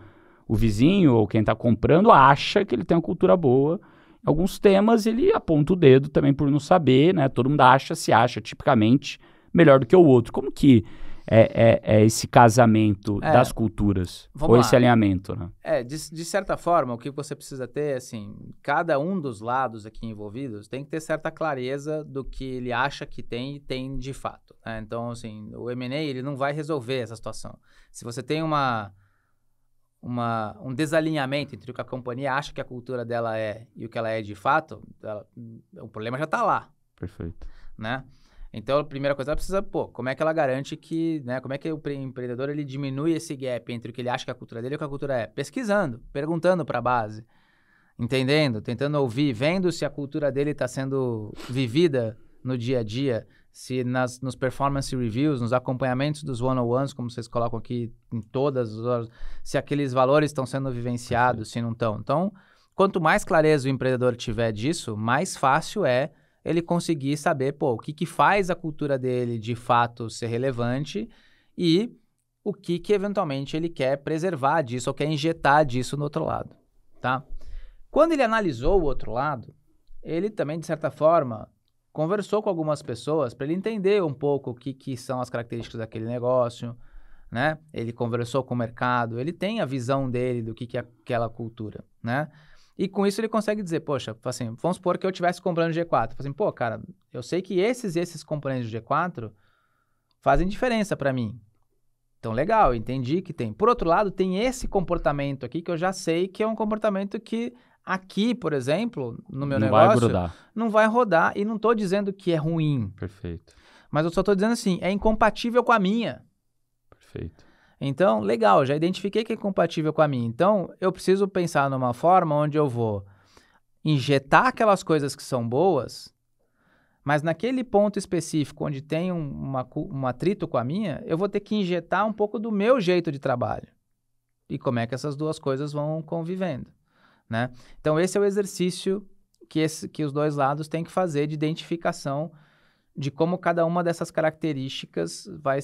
o vizinho ou quem está comprando acha que ele tem uma cultura boa. Em alguns temas ele aponta o dedo também por não saber, né? Todo mundo se acha tipicamente melhor do que o outro. Como que é esse casamento das culturas? Ou esse alinhamento, né? De certa forma, o que você precisa ter, assim, cada um dos lados aqui envolvidos tem que ter certa clareza do que ele acha que tem e tem de fato, né? Então, assim, o M&A, ele não vai resolver essa situação. Se você tem um desalinhamento entre o que a companhia acha que a cultura dela é e o que ela é de fato, o problema já está lá. Perfeito. Né? Então, a primeira coisa, ela precisa, como é que ela garante que, né, como é que o empreendedor, ele diminui esse gap entre o que ele acha que a cultura dele e o que a cultura é? Pesquisando, perguntando para a base, entendendo, tentando ouvir, vendo se a cultura dele está sendo vivida no dia a dia, se nos performance reviews, nos acompanhamentos dos one-on-ones, como vocês colocam aqui em todas as horas, se aqueles valores estão sendo vivenciados, se não estão. Então, quanto mais clareza o empreendedor tiver disso, mais fácil é ele conseguir saber, o que faz a cultura dele de fato ser relevante e o que eventualmente ele quer preservar disso ou quer injetar disso no outro lado, tá? Quando ele analisou o outro lado, ele também, de certa forma, conversou com algumas pessoas para ele entender um pouco o que são as características daquele negócio, né? Ele conversou com o mercado, ele tem a visão dele do que é aquela cultura, né? E com isso ele consegue dizer, poxa, assim, vamos supor que eu estivesse comprando G4. Assim, cara, eu sei que esses componentes do G4 fazem diferença para mim. Então, legal, entendi que tem. Por outro lado, tem esse comportamento aqui que eu já sei que é um comportamento que aqui, por exemplo, no meu negócio, não vai rodar e não estou dizendo que é ruim. Perfeito. Mas eu só estou dizendo assim, é incompatível com a minha. Perfeito. Então, legal, já identifiquei que é compatível com a minha. Então, eu preciso pensar numa forma onde eu vou injetar aquelas coisas que são boas, mas naquele ponto específico onde tem um atrito com a minha, eu vou ter que injetar um pouco do meu jeito de trabalho. E como é que essas duas coisas vão convivendo, né? Então, esse é o exercício que os dois lados têm que fazer de identificação de como cada uma dessas características vai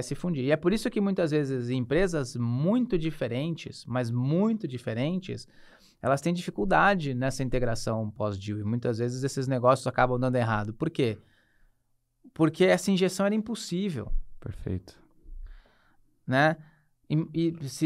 se fundir. E é por isso que muitas vezes empresas muito diferentes, mas muito diferentes, elas têm dificuldade nessa integração pós-deal. E muitas vezes esses negócios acabam dando errado. Por quê? Porque essa injeção era impossível. Perfeito. Né?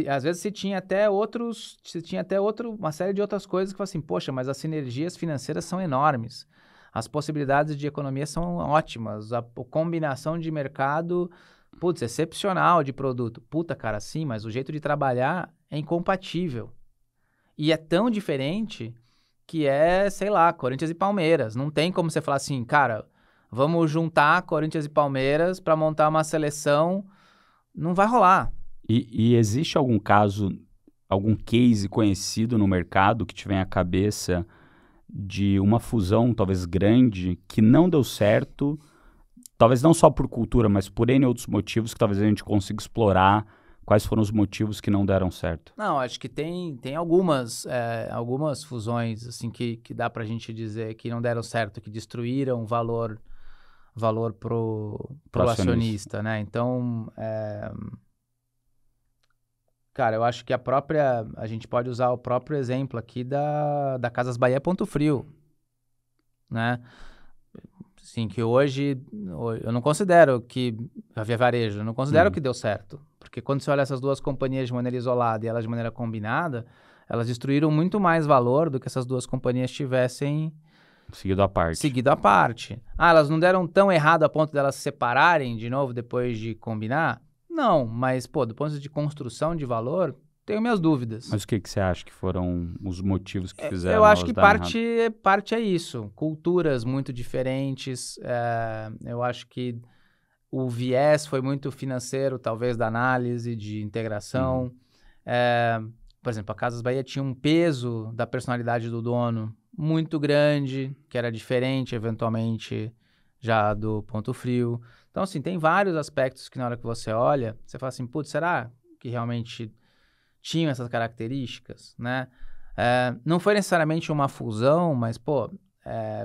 Às vezes se tinha até uma série de outras coisas que assim, poxa, mas as sinergias financeiras são enormes. As possibilidades de economia são ótimas. A combinação de mercado, putz, excepcional de produto. Puta, cara, sim, mas o jeito de trabalhar é incompatível. E é tão diferente que é, sei lá, Corinthians e Palmeiras. Não tem como você falar assim, cara, vamos juntar Corinthians e Palmeiras para montar uma seleção. Não vai rolar. E existe algum caso, algum case conhecido no mercado que te vem à cabeça de uma fusão talvez grande que não deu certo, talvez não só por cultura, mas por N outros motivos que talvez a gente consiga explorar quais foram os motivos que não deram certo? Não, acho que tem algumas fusões assim que dá pra gente dizer que não deram certo, que destruíram valor pro acionista, né? Então, cara, eu acho que a gente pode usar o próprio exemplo aqui da Casas Bahia Ponto Frio, né? Assim, que hoje eu não considero que, a Via Varejo, eu não considero que deu certo. Porque quando você olha essas duas companhias de maneira isolada e elas de maneira combinada, elas destruíram muito mais valor do que essas duas companhias tivessem seguido à parte. Ah, elas não deram tão errado a ponto delas se separarem de novo depois de combinar? Não, mas, pô, do ponto de vista de construção de valor, tenho minhas dúvidas. Mas o que você acha que foram os motivos que fizeram Eu acho que elas darem parte é isso. Culturas muito diferentes. Eu acho que o viés foi muito financeiro, talvez, da análise, de integração. Por exemplo, a Casas Bahia tinha um peso da personalidade do dono muito grande, que era diferente, eventualmente, já do Ponto Frio. Então, assim, tem vários aspectos que na hora que você olha, você fala assim, putz, será que realmente tinham essas características, né? Não foi necessariamente uma fusão, mas, pô,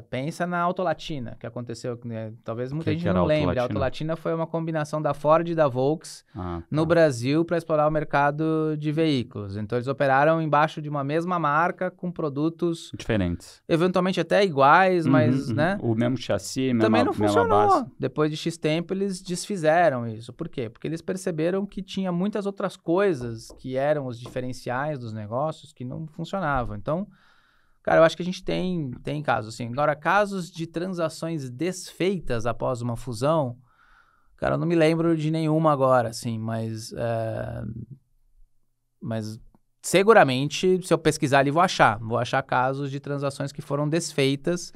pensa na Autolatina, que aconteceu, né? Talvez muita gente não lembre. A Autolatina foi uma combinação da Ford e da Volks no Brasil para explorar o mercado de veículos. Então, eles operaram embaixo de uma mesma marca com produtos diferentes. Eventualmente até iguais, mas, né? O mesmo chassi, também não mesma funcionou. base. Depois de X tempo, eles desfizeram isso. Por quê? Porque eles perceberam que tinha muitas outras coisas que eram os diferenciais dos negócios que não funcionavam. Então, cara, eu acho que a gente tem casos assim. Agora, casos de transações desfeitas após uma fusão, cara, eu não me lembro de nenhuma agora, assim, mas seguramente, se eu pesquisar ali, vou achar casos de transações que foram desfeitas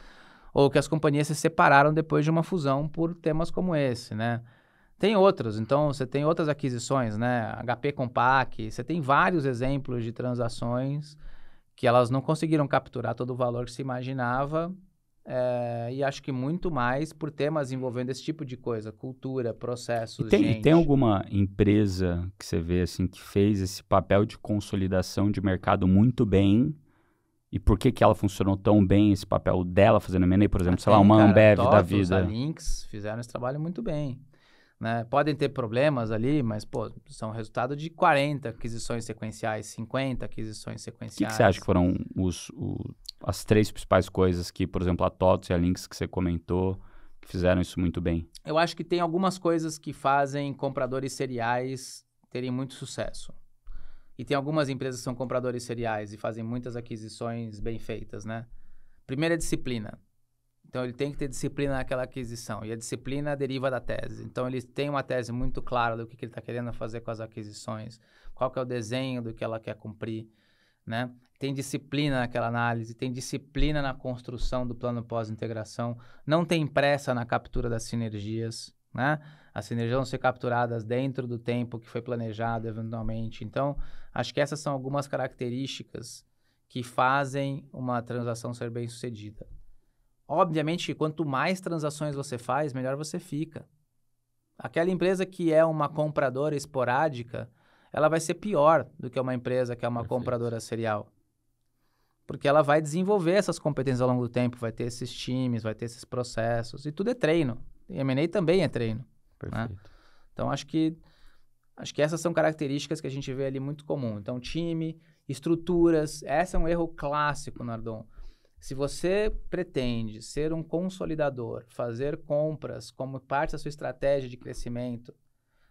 ou que as companhias se separaram depois de uma fusão por temas como esse, né? Tem outros, então você tem outras aquisições, né? HP Compaq, você tem vários exemplos de transações que elas não conseguiram capturar todo o valor que se imaginava, e acho que muito mais por temas envolvendo esse tipo de coisa, cultura, processos, E tem alguma empresa que você vê assim que fez esse papel de consolidação de mercado muito bem? E por que ela funcionou tão bem, esse papel dela fazendo M&A, por exemplo, sei lá, uma Ambev da vida? A Lynx fizeram esse trabalho muito bem. Né? Podem ter problemas ali, mas, pô, são resultado de 40 aquisições sequenciais, 50 aquisições sequenciais. O que você acha que foram as três principais coisas que, por exemplo, a TOTVS e a Lynx que você comentou, que fizeram isso muito bem? Eu acho que tem algumas coisas que fazem compradores seriais terem muito sucesso. E tem algumas empresas que são compradores seriais e fazem muitas aquisições bem feitas, né? Primeiro é disciplina. Então, ele tem que ter disciplina naquela aquisição. E a disciplina deriva da tese. Então, ele tem uma tese muito clara do que ele está querendo fazer com as aquisições. Qual que é o desenho do que ela quer cumprir, né? Tem disciplina naquela análise. Tem disciplina na construção do plano pós-integração. Não tem pressa na captura das sinergias, né? As sinergias vão ser capturadas dentro do tempo que foi planejado eventualmente. Então, acho que essas são algumas características que fazem uma transação ser bem sucedida. Obviamente, quanto mais transações você faz, melhor você fica. Aquela empresa que é uma compradora esporádica, ela vai ser pior do que uma empresa que é uma compradora serial. Porque ela vai desenvolver essas competências ao longo do tempo, vai ter esses times, vai ter esses processos, e tudo é treino. E M&A também é treino. Né? Então, acho que essas são características que a gente vê ali muito comum. Então, time, estruturas, esse é um erro clássico, Nardon. Se você pretende ser um consolidador, fazer compras como parte da sua estratégia de crescimento,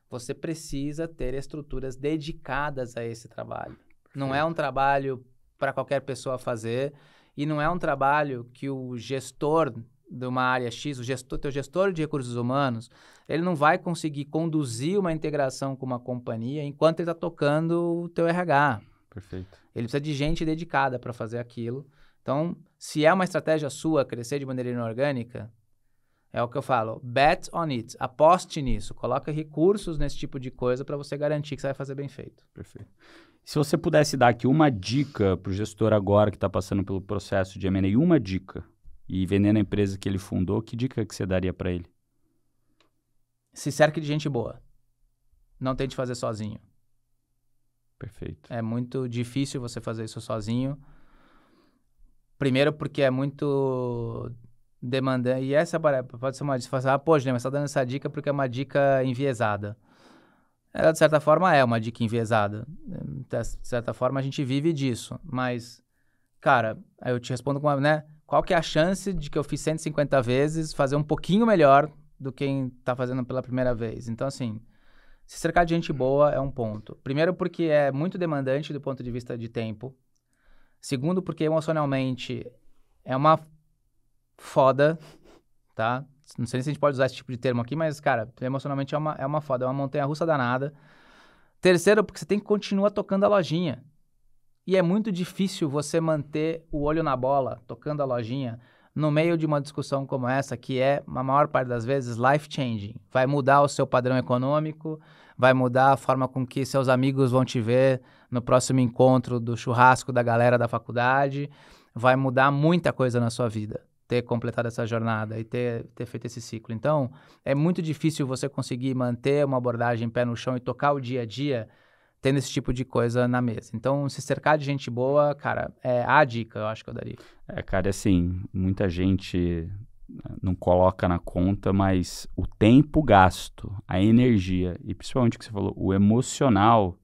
você precisa ter estruturas dedicadas a esse trabalho. Não é um trabalho para qualquer pessoa fazer e não é um trabalho que o gestor de uma área X, teu gestor de recursos humanos, ele não vai conseguir conduzir uma integração com uma companhia enquanto ele está tocando o teu RH. Perfeito. Ele precisa de gente dedicada para fazer aquilo. Então, se é uma estratégia sua crescer de maneira inorgânica, é o que eu falo, bet on it, aposte nisso, coloca recursos nesse tipo de coisa para você garantir que você vai fazer bem feito. Perfeito. Se você pudesse dar aqui uma dica para o gestor agora que está passando pelo processo de M&A, uma dica, e vendendo a empresa que ele fundou, que dica que você daria para ele? Se cerque de gente boa. Não tente fazer sozinho. Perfeito. É muito difícil você fazer isso sozinho. Primeiro porque é muito demandante. E essa pode ser uma dica. Você fala, pô, Guilherme, você está dando essa dica porque é uma dica enviesada. Ela, de certa forma, é uma dica enviesada. De certa forma, a gente vive disso. Mas, cara, aí eu te respondo com uma, né? Qual que é a chance de que eu fiz 150 vezes fazer um pouquinho melhor do que quem está fazendo pela primeira vez? Então, assim, se cercar de gente boa é um ponto. Primeiro porque é muito demandante do ponto de vista de tempo. Segundo porque emocionalmente é uma foda, tá? Não sei se a gente pode usar esse tipo de termo aqui, mas, cara, emocionalmente é uma foda, é uma montanha-russa danada. Terceiro porque você tem que continuar tocando a lojinha. E é muito difícil você manter o olho na bola, tocando a lojinha, no meio de uma discussão como essa, que é, na maior parte das vezes, life-changing. Vai mudar o seu padrão econômico, vai mudar a forma com que seus amigos vão te ver no próximo encontro do churrasco da galera da faculdade, vai mudar muita coisa na sua vida, ter completado essa jornada e ter feito esse ciclo. Então, é muito difícil você conseguir manter uma abordagem pé no chão e tocar o dia a dia tendo esse tipo de coisa na mesa. Então, se cercar de gente boa, cara, é a dica, eu acho que eu daria. Cara, assim, muita gente não coloca na conta, mas o tempo gasto, a energia e principalmente o que você falou, o emocional,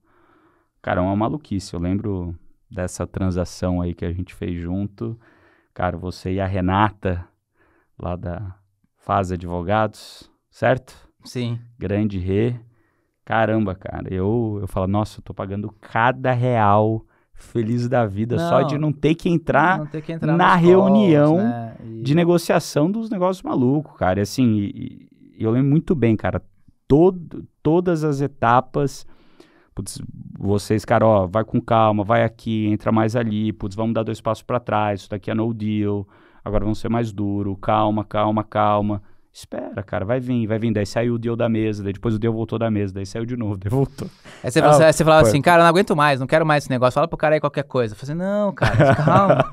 cara, é uma maluquice. Eu lembro dessa transação aí que a gente fez junto, cara, você e a Renata, lá da Faz Advogados, certo? Sim. Grande Rê. Caramba, cara, eu falo, nossa, eu tô pagando cada real feliz da vida só de não ter que entrar na reunião calls, né? De negociação dos negócios malucos, cara. E assim, eu lembro muito bem, cara, todas as etapas, putz, vocês, cara, ó, vai com calma, vai aqui, entra mais ali, putz, vamos dar 2 passos para trás, isso daqui é no deal, agora vamos ser mais duro, calma. Espera, cara, vai vir. Daí saiu o deal da mesa, daí depois o deal voltou da mesa, daí saiu de novo, daí voltou. Aí você falava assim, cara, eu não aguento mais, não quero mais esse negócio, fala pro cara aí qualquer coisa. Eu falei assim, não, cara, calma.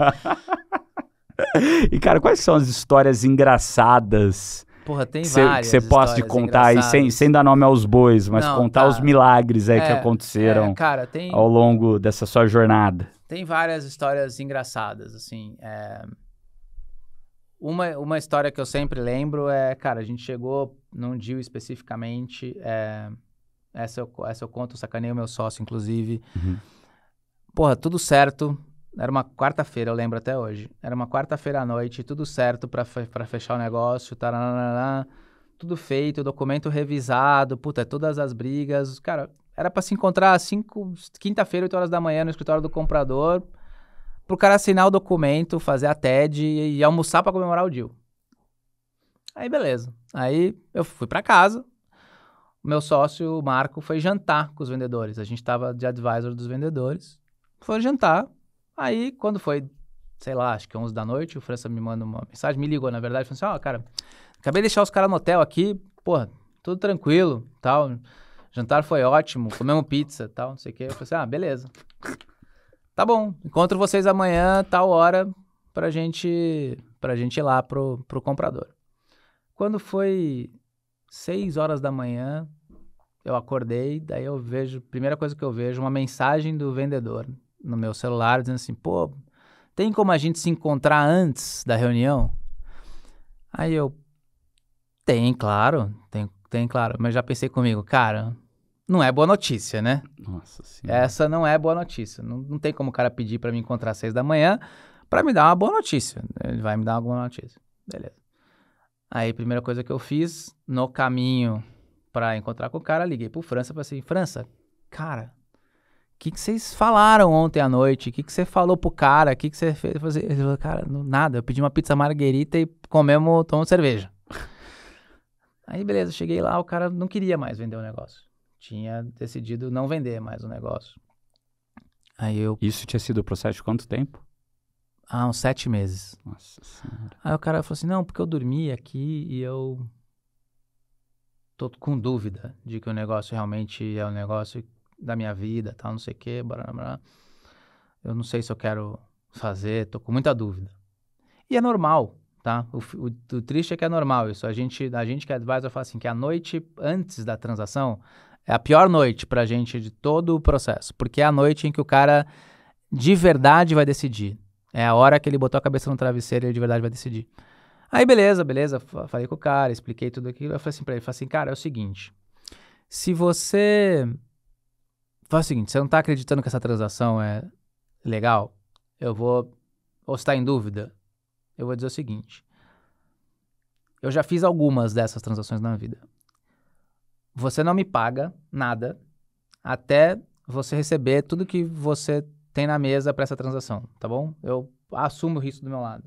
E, cara, quais são as histórias engraçadas? Porra, tem várias que você possa te contar aí, sem dar nome aos bois, mas contar os milagres aí que aconteceram cara, ao longo dessa sua jornada. Tem várias histórias engraçadas, assim, Uma história que eu sempre lembro é, cara, a gente chegou num deal especificamente, essa eu conto, eu sacaneio o meu sócio, inclusive. Uhum. Porra, tudo certo, era uma quarta-feira, eu lembro até hoje. Era uma quarta-feira à noite, tudo certo pra fechar o negócio, tudo feito, documento revisado, puta, todas as brigas. Cara, era pra se encontrar quinta-feira, 8 horas da manhã, no escritório do comprador, pro cara assinar o documento, fazer a TED e almoçar pra comemorar o deal. Aí, beleza. Aí, eu fui pra casa. O meu sócio, o Marco, foi jantar com os vendedores. A gente tava de advisor dos vendedores. Foi jantar. Aí, quando foi, sei lá, acho que 11 da noite, o França me manda uma mensagem, me ligou, na verdade, falou assim, cara, acabei de deixar os caras no hotel aqui, porra, tudo tranquilo, tal. Jantar foi ótimo, comemos pizza, tal, não sei o quê. Eu falei assim, beleza. Tá bom, encontro vocês amanhã, tal hora, pra gente ir lá pro comprador. Quando foi 6 horas da manhã, eu acordei, daí eu vejo, primeira coisa que eu vejo, uma mensagem do vendedor no meu celular, dizendo assim, pô, tem como a gente se encontrar antes da reunião? Aí eu, tem, claro, mas já pensei comigo, cara, não é boa notícia, né? Nossa Senhora. Essa não é boa notícia. Não tem como o cara pedir pra me encontrar às 6 da manhã pra me dar uma boa notícia. Ele vai me dar uma boa notícia. Beleza. Aí, primeira coisa que eu fiz, no caminho pra encontrar com o cara, liguei pro França e falei assim, França, cara, o que vocês falaram ontem à noite? O que você falou pro cara? O que você fez? Ele falou, cara, nada, eu pedi uma pizza marguerita e tomamos cerveja. Aí, beleza, cheguei lá, o cara não queria mais vender o negócio. Tinha decidido não vender mais o negócio. Aí Isso tinha sido o processo de quanto tempo? Uns 7 meses. Nossa Senhora. Aí o cara falou assim, não, porque eu dormi aqui e eu tô com dúvida de que o negócio realmente é o negócio da minha vida, tal, não sei o quê, blá, blá. Eu não sei se eu quero fazer, tô com muita dúvida. E é normal, tá? O triste é que é normal isso. A gente que é advisor fala assim, que a noite antes da transação é a pior noite pra gente de todo o processo, porque é a noite em que o cara de verdade vai decidir. É a hora que ele botou a cabeça no travesseiro e ele de verdade vai decidir. Aí beleza, falei com o cara, expliquei tudo aquilo, eu falei assim pra ele, cara, é o seguinte, se você... Faz o seguinte, você não tá acreditando que essa transação é legal, ou você tá em dúvida, eu vou dizer o seguinte, eu já fiz algumas dessas transações na vida. Você não me paga nada até você receber tudo que você tem na mesa para essa transação, tá bom? Eu assumo o risco do meu lado.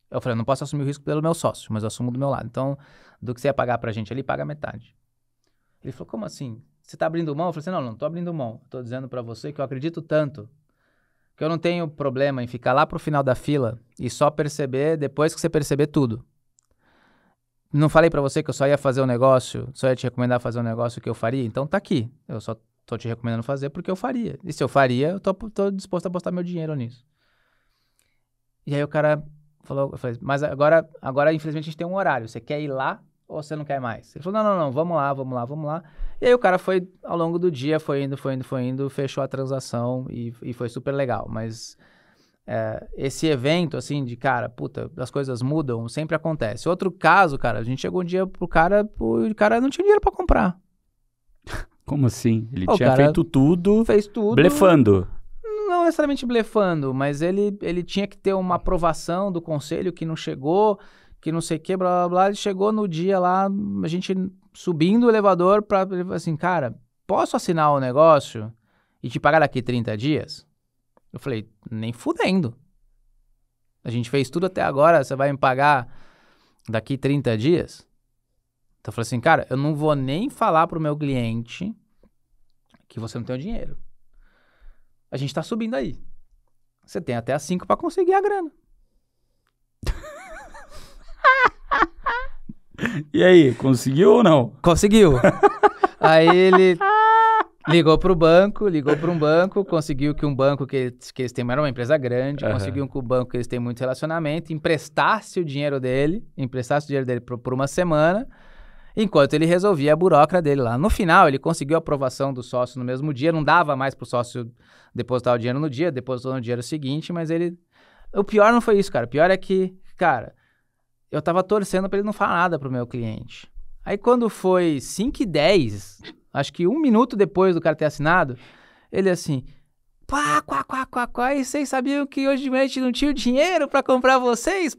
Eu falei, eu não posso assumir o risco pelo meu sócio, mas eu assumo do meu lado. Então, do que você ia pagar pra gente ali, paga metade. Ele falou, como assim? Você tá abrindo mão? Eu falei assim, não tô abrindo mão. Tô dizendo pra você que eu acredito tanto que eu não tenho problema em ficar lá pro final da fila e só perceber depois que você perceber tudo. Não falei pra você que eu só ia fazer um negócio, só ia te recomendar fazer um negócio que eu faria? Então tá aqui. Eu só tô te recomendando fazer porque eu faria. E se eu faria, eu tô disposto a apostar meu dinheiro nisso. E aí o cara falou, eu falei, mas agora infelizmente a gente tem um horário. Você quer ir lá ou você não quer mais? Ele falou, não, vamos lá. E aí o cara foi, ao longo do dia, foi indo, fechou a transação e foi super legal. Mas... esse evento, assim, de, cara, puta, as coisas mudam, sempre acontece. Outro caso, cara, a gente chegou um dia pro cara, o cara não tinha dinheiro pra comprar. Como assim? Ele tinha feito tudo, fez tudo, blefando. Não necessariamente blefando, mas ele tinha que ter uma aprovação do conselho que não chegou, que não sei o que, blá, blá, blá. Ele chegou no dia lá, a gente subindo o elevador pra ele falou assim, cara, posso assinar o negócio e te pagar daqui 30 dias? Eu falei, nem fudendo. A gente fez tudo até agora, você vai me pagar daqui 30 dias? Então eu falei assim, cara, eu não vou nem falar pro meu cliente que você não tem o dinheiro. A gente tá subindo aí. Você tem até as 5 pra conseguir a grana. E aí, conseguiu ou não? Conseguiu. Aí ele... ligou para um banco, conseguiu que um banco que eles têm, era uma empresa grande, conseguiu que o banco que eles têm muito relacionamento, emprestasse o dinheiro dele por uma semana, enquanto ele resolvia a burocracia dele lá. No final, ele conseguiu a aprovação do sócio no mesmo dia, não dava mais pro sócio depositar o dinheiro no dia, depositou no dia seguinte, mas ele... O pior não foi isso, cara. O pior é que, cara, eu tava torcendo para ele não falar nada pro meu cliente. Aí quando foi 5h10... acho que 1 minuto depois do cara ter assinado, ele assim, e vocês sabiam que hoje de manhã a gente não tinha dinheiro pra comprar vocês?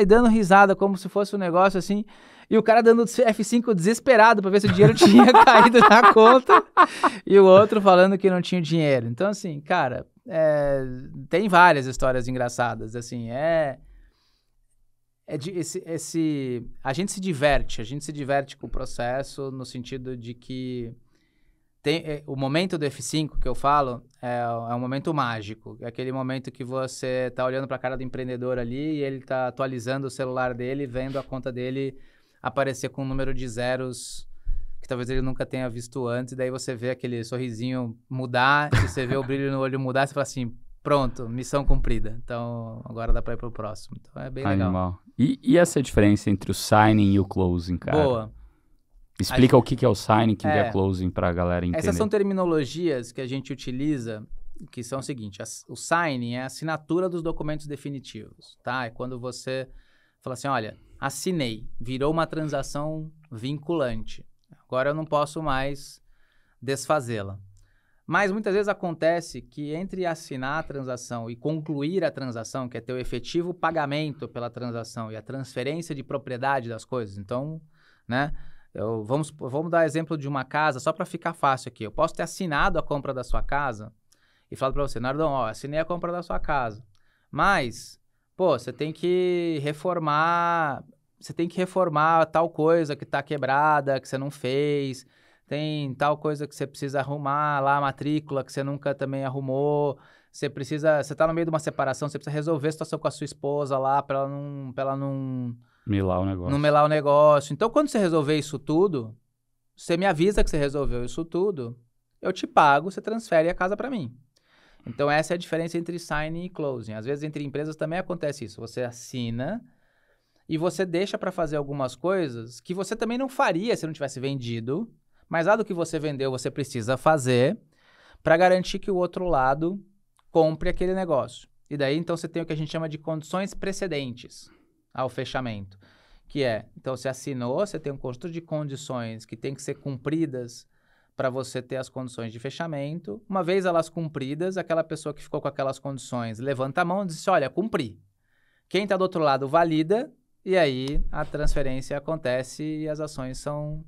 E dando risada como se fosse um negócio assim, e o cara dando F5 desesperado pra ver se o dinheiro tinha caído na conta, e o outro falando que não tinha dinheiro. Então assim, cara, tem várias histórias engraçadas, assim, a gente se diverte com o processo no sentido de que o momento do F5 que eu falo é um momento mágico, é aquele momento que você tá olhando para a cara do empreendedor ali e ele tá atualizando o celular dele, vendo a conta dele aparecer com um número de zeros que talvez ele nunca tenha visto antes, e daí você vê aquele sorrisinho mudar, e você vê o brilho no olho mudar, e você fala assim, pronto, missão cumprida. Então, agora dá para ir pro próximo. Então, é bem legal. Animal. E essa diferença entre o signing e o closing, cara? Boa. Explica o que é o signing, o que é closing pra galera entender. Essas são terminologias que a gente utiliza, que são o seguinte, o signing é a assinatura dos documentos definitivos, tá? É quando você fala assim, olha, assinei, virou uma transação vinculante. Agora eu não posso mais desfazê-la. Mas muitas vezes acontece que entre assinar a transação e concluir a transação, que é ter o efetivo pagamento pela transação e a transferência de propriedade das coisas, então, né? Vamos dar exemplo de uma casa, só para ficar fácil aqui. Eu posso ter assinado a compra da sua casa e falado para você, Nardon, ó, assinei a compra da sua casa, mas, pô, você tem que reformar tal coisa que está quebrada, que você não fez, tem tal coisa que você precisa arrumar lá, a matrícula que você nunca também arrumou, você tá no meio de uma separação, você precisa resolver a situação com a sua esposa lá para ela não melar o negócio. Não melar o negócio. Então, quando você resolver isso tudo, você me avisa que você resolveu isso tudo, eu te pago, você transfere a casa para mim. Então, essa é a diferença entre signing e closing. Às vezes, entre empresas também acontece isso. Você assina e você deixa para fazer algumas coisas que você também não faria se não tivesse vendido, mas lá do que você vendeu, você precisa fazer para garantir que o outro lado compre aquele negócio. E daí, então, você tem o que a gente chama de condições precedentes ao fechamento, que é, então você assinou, você tem um conjunto de condições que tem que ser cumpridas para você ter as condições de fechamento. Uma vez elas cumpridas, aquela pessoa que ficou com aquelas condições levanta a mão e diz, olha, cumpri. Quem está do outro lado valida, e aí a transferência acontece e as ações são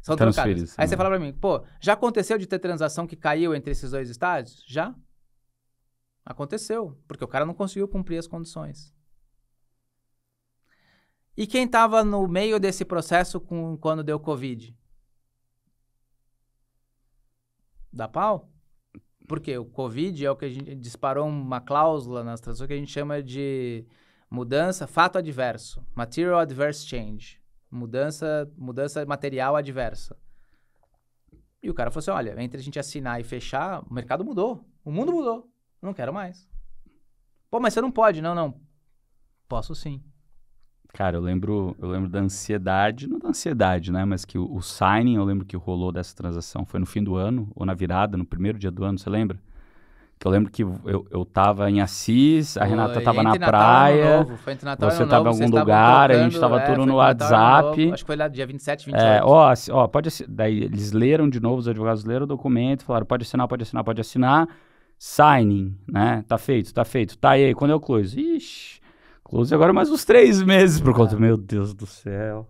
trocadas. Aí você fala para mim, pô, já aconteceu de ter transação que caiu entre esses dois estádios? Já. Aconteceu, porque o cara não conseguiu cumprir as condições. E quem estava no meio desse processo quando deu Covid? Dá pau? Porque o Covid é o que a gente disparou uma cláusula nas transações que a gente chama de mudança, fato adverso, material adverse change, mudança material adversa. E o cara falou assim, olha, entre a gente assinar e fechar, o mercado mudou, o mundo mudou, não quero mais. Pô, mas você não pode. Não. Posso sim. Cara, eu lembro da ansiedade, não da ansiedade, né? Mas que o signing, eu lembro que rolou dessa transação, foi no fim do ano, ou na virada, no primeiro dia do ano, você lembra? Que eu lembro que eu tava em Assis, a Renata tava na praia, você tava em algum lugar, a gente tava tudo no WhatsApp. Acho que foi lá dia 27, 28. Pode assinar. Daí eles leram de novo, os advogados leram o documento, falaram, pode assinar. Signing, né? Tá feito. Tá aí, quando eu close? Ixi, close agora mais uns 3 meses por conta. Meu Deus do céu.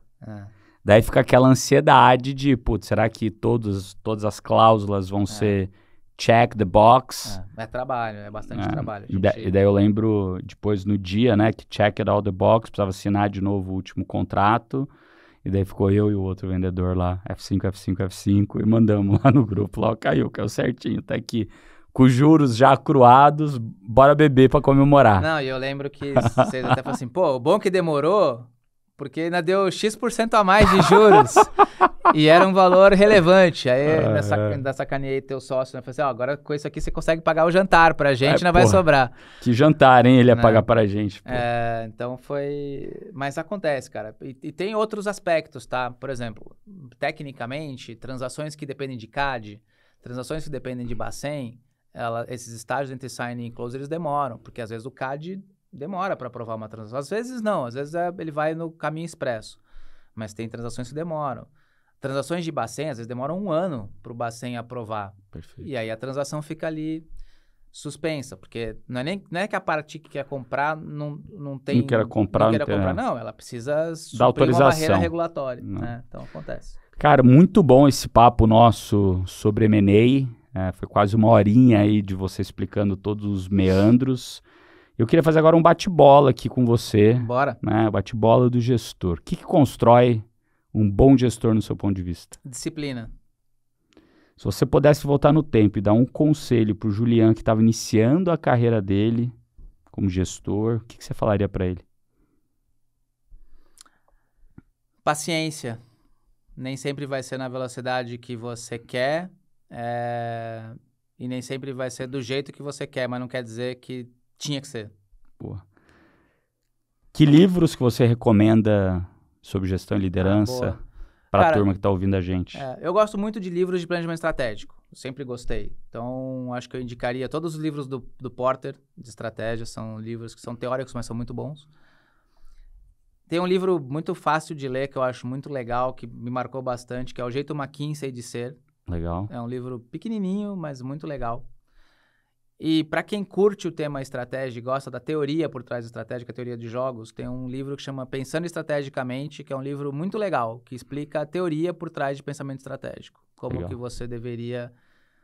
Daí fica aquela ansiedade de, putz, será que todas as cláusulas vão ser check the box? É trabalho, é bastante trabalho. E daí eu lembro, depois no dia, né, que checked all the box, precisava assinar de novo o último contrato, e daí ficou eu e o outro vendedor lá, F5, e mandamos lá no grupo, lá caiu certinho, tá aqui. Com juros já acruados, bora beber pra comemorar. Não, e eu lembro que vocês até falaram assim, pô, o bom que demorou, porque ainda deu X% a mais de juros. E era um valor relevante. Aí ainda sacaneei teu sócio, né? Falei assim, agora com isso aqui você consegue pagar o jantar pra gente, não vai sobrar. Que jantar, hein? Ele ia pagar pra gente. Então foi... Mas acontece, cara. E tem outros aspectos, tá? Por exemplo, tecnicamente, transações que dependem de CAD, transações que dependem de Bacen, esses estágios entre signing e close, eles demoram, porque às vezes o CAD demora para aprovar uma transação. Às vezes não, às vezes ele vai no caminho expresso, mas tem transações que demoram. Transações de Bacen, às vezes demoram 1 ano para o Bacen aprovar. Perfeito. E aí a transação fica ali suspensa, porque não é que a parte que quer comprar não tem... Não queira comprar. Não, ela precisa suprir autorização. Uma barreira regulatória, né? Então acontece. Cara, muito bom esse papo nosso sobre M&A. Foi quase 1 horinha aí de você explicando todos os meandros. Eu queria fazer agora um bate-bola aqui com você. Bora. Né? Bate-bola do gestor. O que constrói um bom gestor no seu ponto de vista? Disciplina. Se você pudesse voltar no tempo e dar um conselho para o Julian que estava iniciando a carreira dele como gestor, o que você falaria para ele? Paciência. nem sempre vai ser na velocidade que você quer, e nem sempre vai ser do jeito que você quer, mas não quer dizer que tinha que ser. Boa. Que livros que você recomenda sobre gestão e liderança para a turma que está ouvindo a gente? Eu gosto muito de livros de planejamento estratégico. Eu sempre gostei. Então, acho que eu indicaria todos os livros do Porter, de estratégia. São livros que são teóricos, mas são muito bons. Tem um livro muito fácil de ler, que eu acho muito legal, que me marcou bastante, que é O Jeito McKinsey de Ser. Legal. É um livro pequenininho, mas muito legal. E para quem curte o tema estratégia e gosta da teoria por trás da estratégia, que é a teoria de jogos, tem um livro que chama Pensando Estrategicamente, que é um livro muito legal, que explica a teoria por trás de pensamento estratégico. Como que você deveria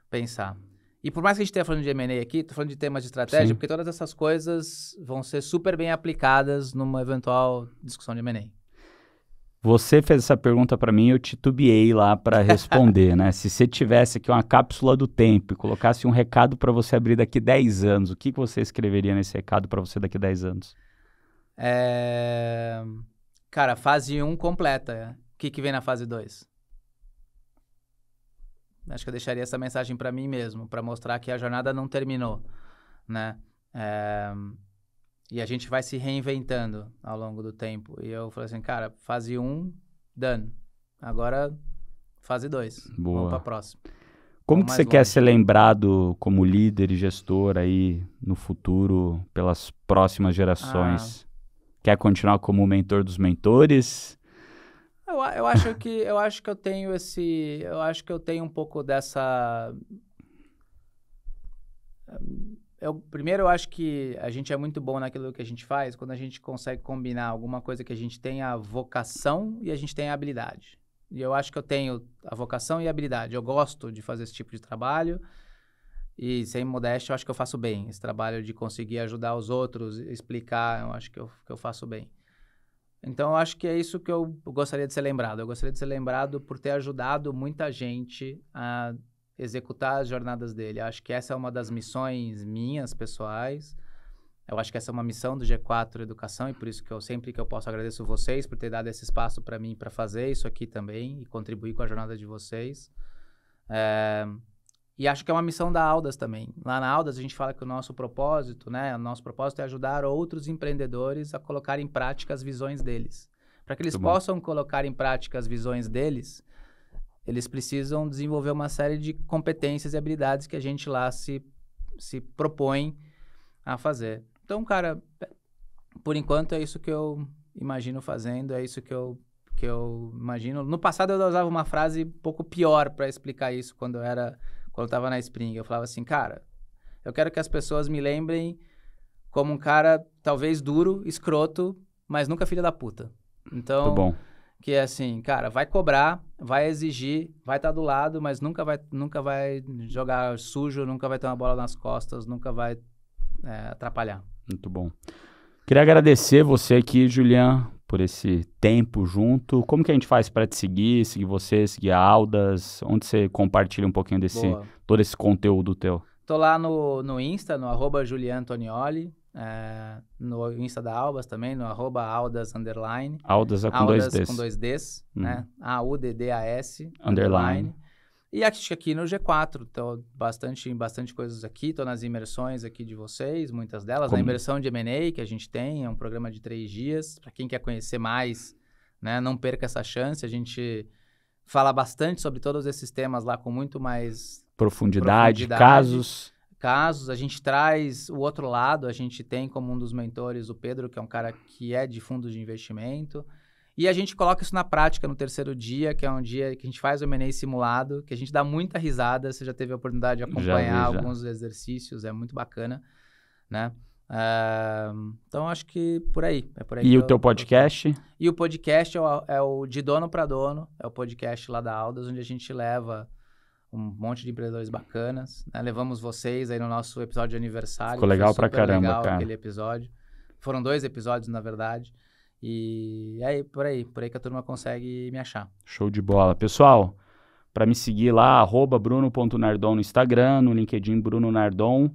pensar. E por mais que a gente esteja falando de M&A aqui, estou falando de temas de estratégia, Sim. porque todas essas coisas vão ser super bem aplicadas numa eventual discussão de M&A. Você fez essa pergunta para mim, eu titubeei lá para responder, né? Se você tivesse aqui uma cápsula do tempo e colocasse um recado para você abrir daqui 10 anos, o que você escreveria nesse recado para você daqui 10 anos? Cara, fase 1 completa. O que vem na fase 2? Acho que eu deixaria essa mensagem para mim mesmo, para mostrar que a jornada não terminou, né? E a gente vai se reinventando ao longo do tempo. E eu falei assim, cara, fase 1, done. Agora, fase 2. Boa. Vamos para a próxima. Como que você quer ser lembrado como líder e gestor aí no futuro pelas próximas gerações? Quer continuar como o mentor dos mentores? Eu acho que eu tenho eu tenho um pouco dessa... Primeiro, eu acho que a gente é muito bom naquilo que a gente faz quando a gente consegue combinar alguma coisa que a gente tem a vocação e a gente tem a habilidade. E eu acho que eu tenho a vocação e a habilidade. Eu gosto de fazer esse tipo de trabalho e, sem modéstia, eu acho que eu faço bem. Esse trabalho de conseguir ajudar os outros, explicar, eu acho que eu faço bem. Então, eu acho que é isso que eu gostaria de ser lembrado. Eu gostaria de ser lembrado por ter ajudado muita gente a executar as jornadas dele. Eu acho que essa é uma das missões minhas, pessoais. Eu acho que essa é uma missão do G4 Educação e por isso que eu sempre que eu posso agradeço vocês por ter dado esse espaço para mim para fazer isso aqui também e contribuir com a jornada de vocês. E acho que é uma missão da Audas também. Lá na Audas a gente fala que o nosso propósito, né? O nosso propósito é ajudar outros empreendedores a colocar em prática as visões deles. Para que eles possam colocar em prática as visões deles, eles precisam desenvolver uma série de competências e habilidades que a gente lá se propõe a fazer. Então, cara, por enquanto é isso que eu imagino fazendo, é isso que eu imagino. No passado eu usava uma frase um pouco pior para explicar isso quando eu estava na Spring. Eu falava assim, cara, eu quero que as pessoas me lembrem como um cara talvez duro, escroto, mas nunca filho da puta. Então... Muito bom. Que é assim, cara, vai cobrar, vai exigir, vai estar do lado, mas nunca vai jogar sujo, nunca vai ter uma bola nas costas, nunca vai atrapalhar. Muito bom. Queria agradecer você aqui, Julian, por esse tempo junto. Como que a gente faz para te seguir você, seguir a Audas? Onde você compartilha um pouquinho todo esse conteúdo teu? Tô lá no Insta, no @JulianAntonioli. No Insta da Audas também, no @Audas_. Audas é com dois Ds, né? AUDDAS _. E acho que aqui no G4, tô bastante coisas aqui, tô nas imersões aqui de vocês, muitas delas. Na imersão de M&A que a gente tem, é um programa de 3 dias, para quem quer conhecer mais, né? Não perca essa chance, a gente fala bastante sobre todos esses temas lá com muito mais profundidade. Casos, a gente traz o outro lado, a gente tem como um dos mentores o Pedro, que é um cara que é de fundos de investimento, e a gente coloca isso na prática no terceiro dia, que é um dia que a gente faz o M&A simulado, que a gente dá muita risada, você já teve a oportunidade de acompanhar alguns exercícios, é muito bacana, né? Então, acho que por aí. E o teu podcast? E o podcast é o De Dono para Dono, é o podcast lá da Audas, onde a gente leva um monte de empreendedores bacanas, né? Levamos vocês aí no nosso episódio de aniversário. Ficou legal pra caramba, legal cara. Aquele episódio. Foram 2 episódios, na verdade. E é por aí que a turma consegue me achar. Show de bola. Pessoal, para me seguir lá, @bruno.nardon no Instagram, no LinkedIn Bruno Nardon.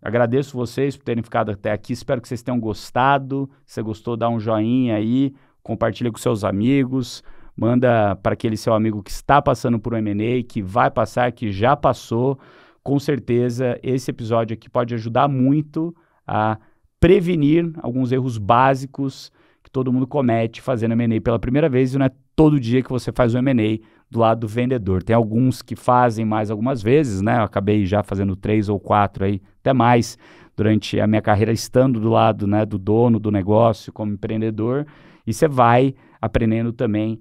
Agradeço vocês por terem ficado até aqui. Espero que vocês tenham gostado. Se você gostou, dá um joinha aí, compartilha com seus amigos. manda para aquele seu amigo que está passando por um M&A, que vai passar, que já passou. Com certeza, esse episódio aqui pode ajudar muito a prevenir alguns erros básicos que todo mundo comete fazendo M&A pela primeira vez, e não é todo dia que você faz um M&A do lado do vendedor. Tem alguns que fazem mais algumas vezes, né? Eu acabei já fazendo 3 ou 4 aí, até mais, durante a minha carreira estando do lado, né, do dono do negócio como empreendedor, e você vai aprendendo também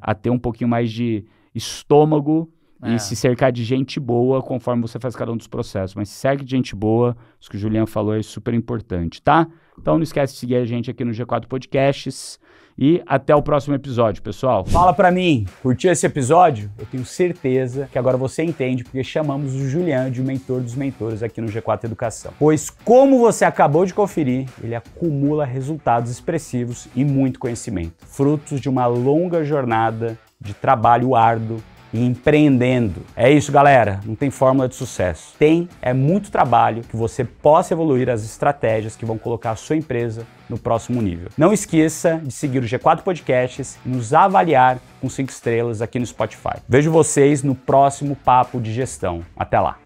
a ter um pouquinho mais de estômago e se cercar de gente boa conforme você faz cada um dos processos. Mas se cerca de gente boa, isso que o Julian falou é super importante, tá? Então não esquece de seguir a gente aqui no G4 Podcasts e até o próximo episódio, pessoal. Fala pra mim, curtiu esse episódio? Eu tenho certeza que agora você entende porque chamamos o Julian de mentor dos mentores aqui no G4 Educação. Pois, como você acabou de conferir, ele acumula resultados expressivos e muito conhecimento, frutos de uma longa jornada de trabalho árduo e empreendendo. É isso, galera. Não tem fórmula de sucesso. Tem muito trabalho que você possa evoluir as estratégias que vão colocar a sua empresa no próximo nível. Não esqueça de seguir o G4 Podcasts e nos avaliar com 5 estrelas aqui no Spotify. Vejo vocês no próximo Papo de Gestão. Até lá.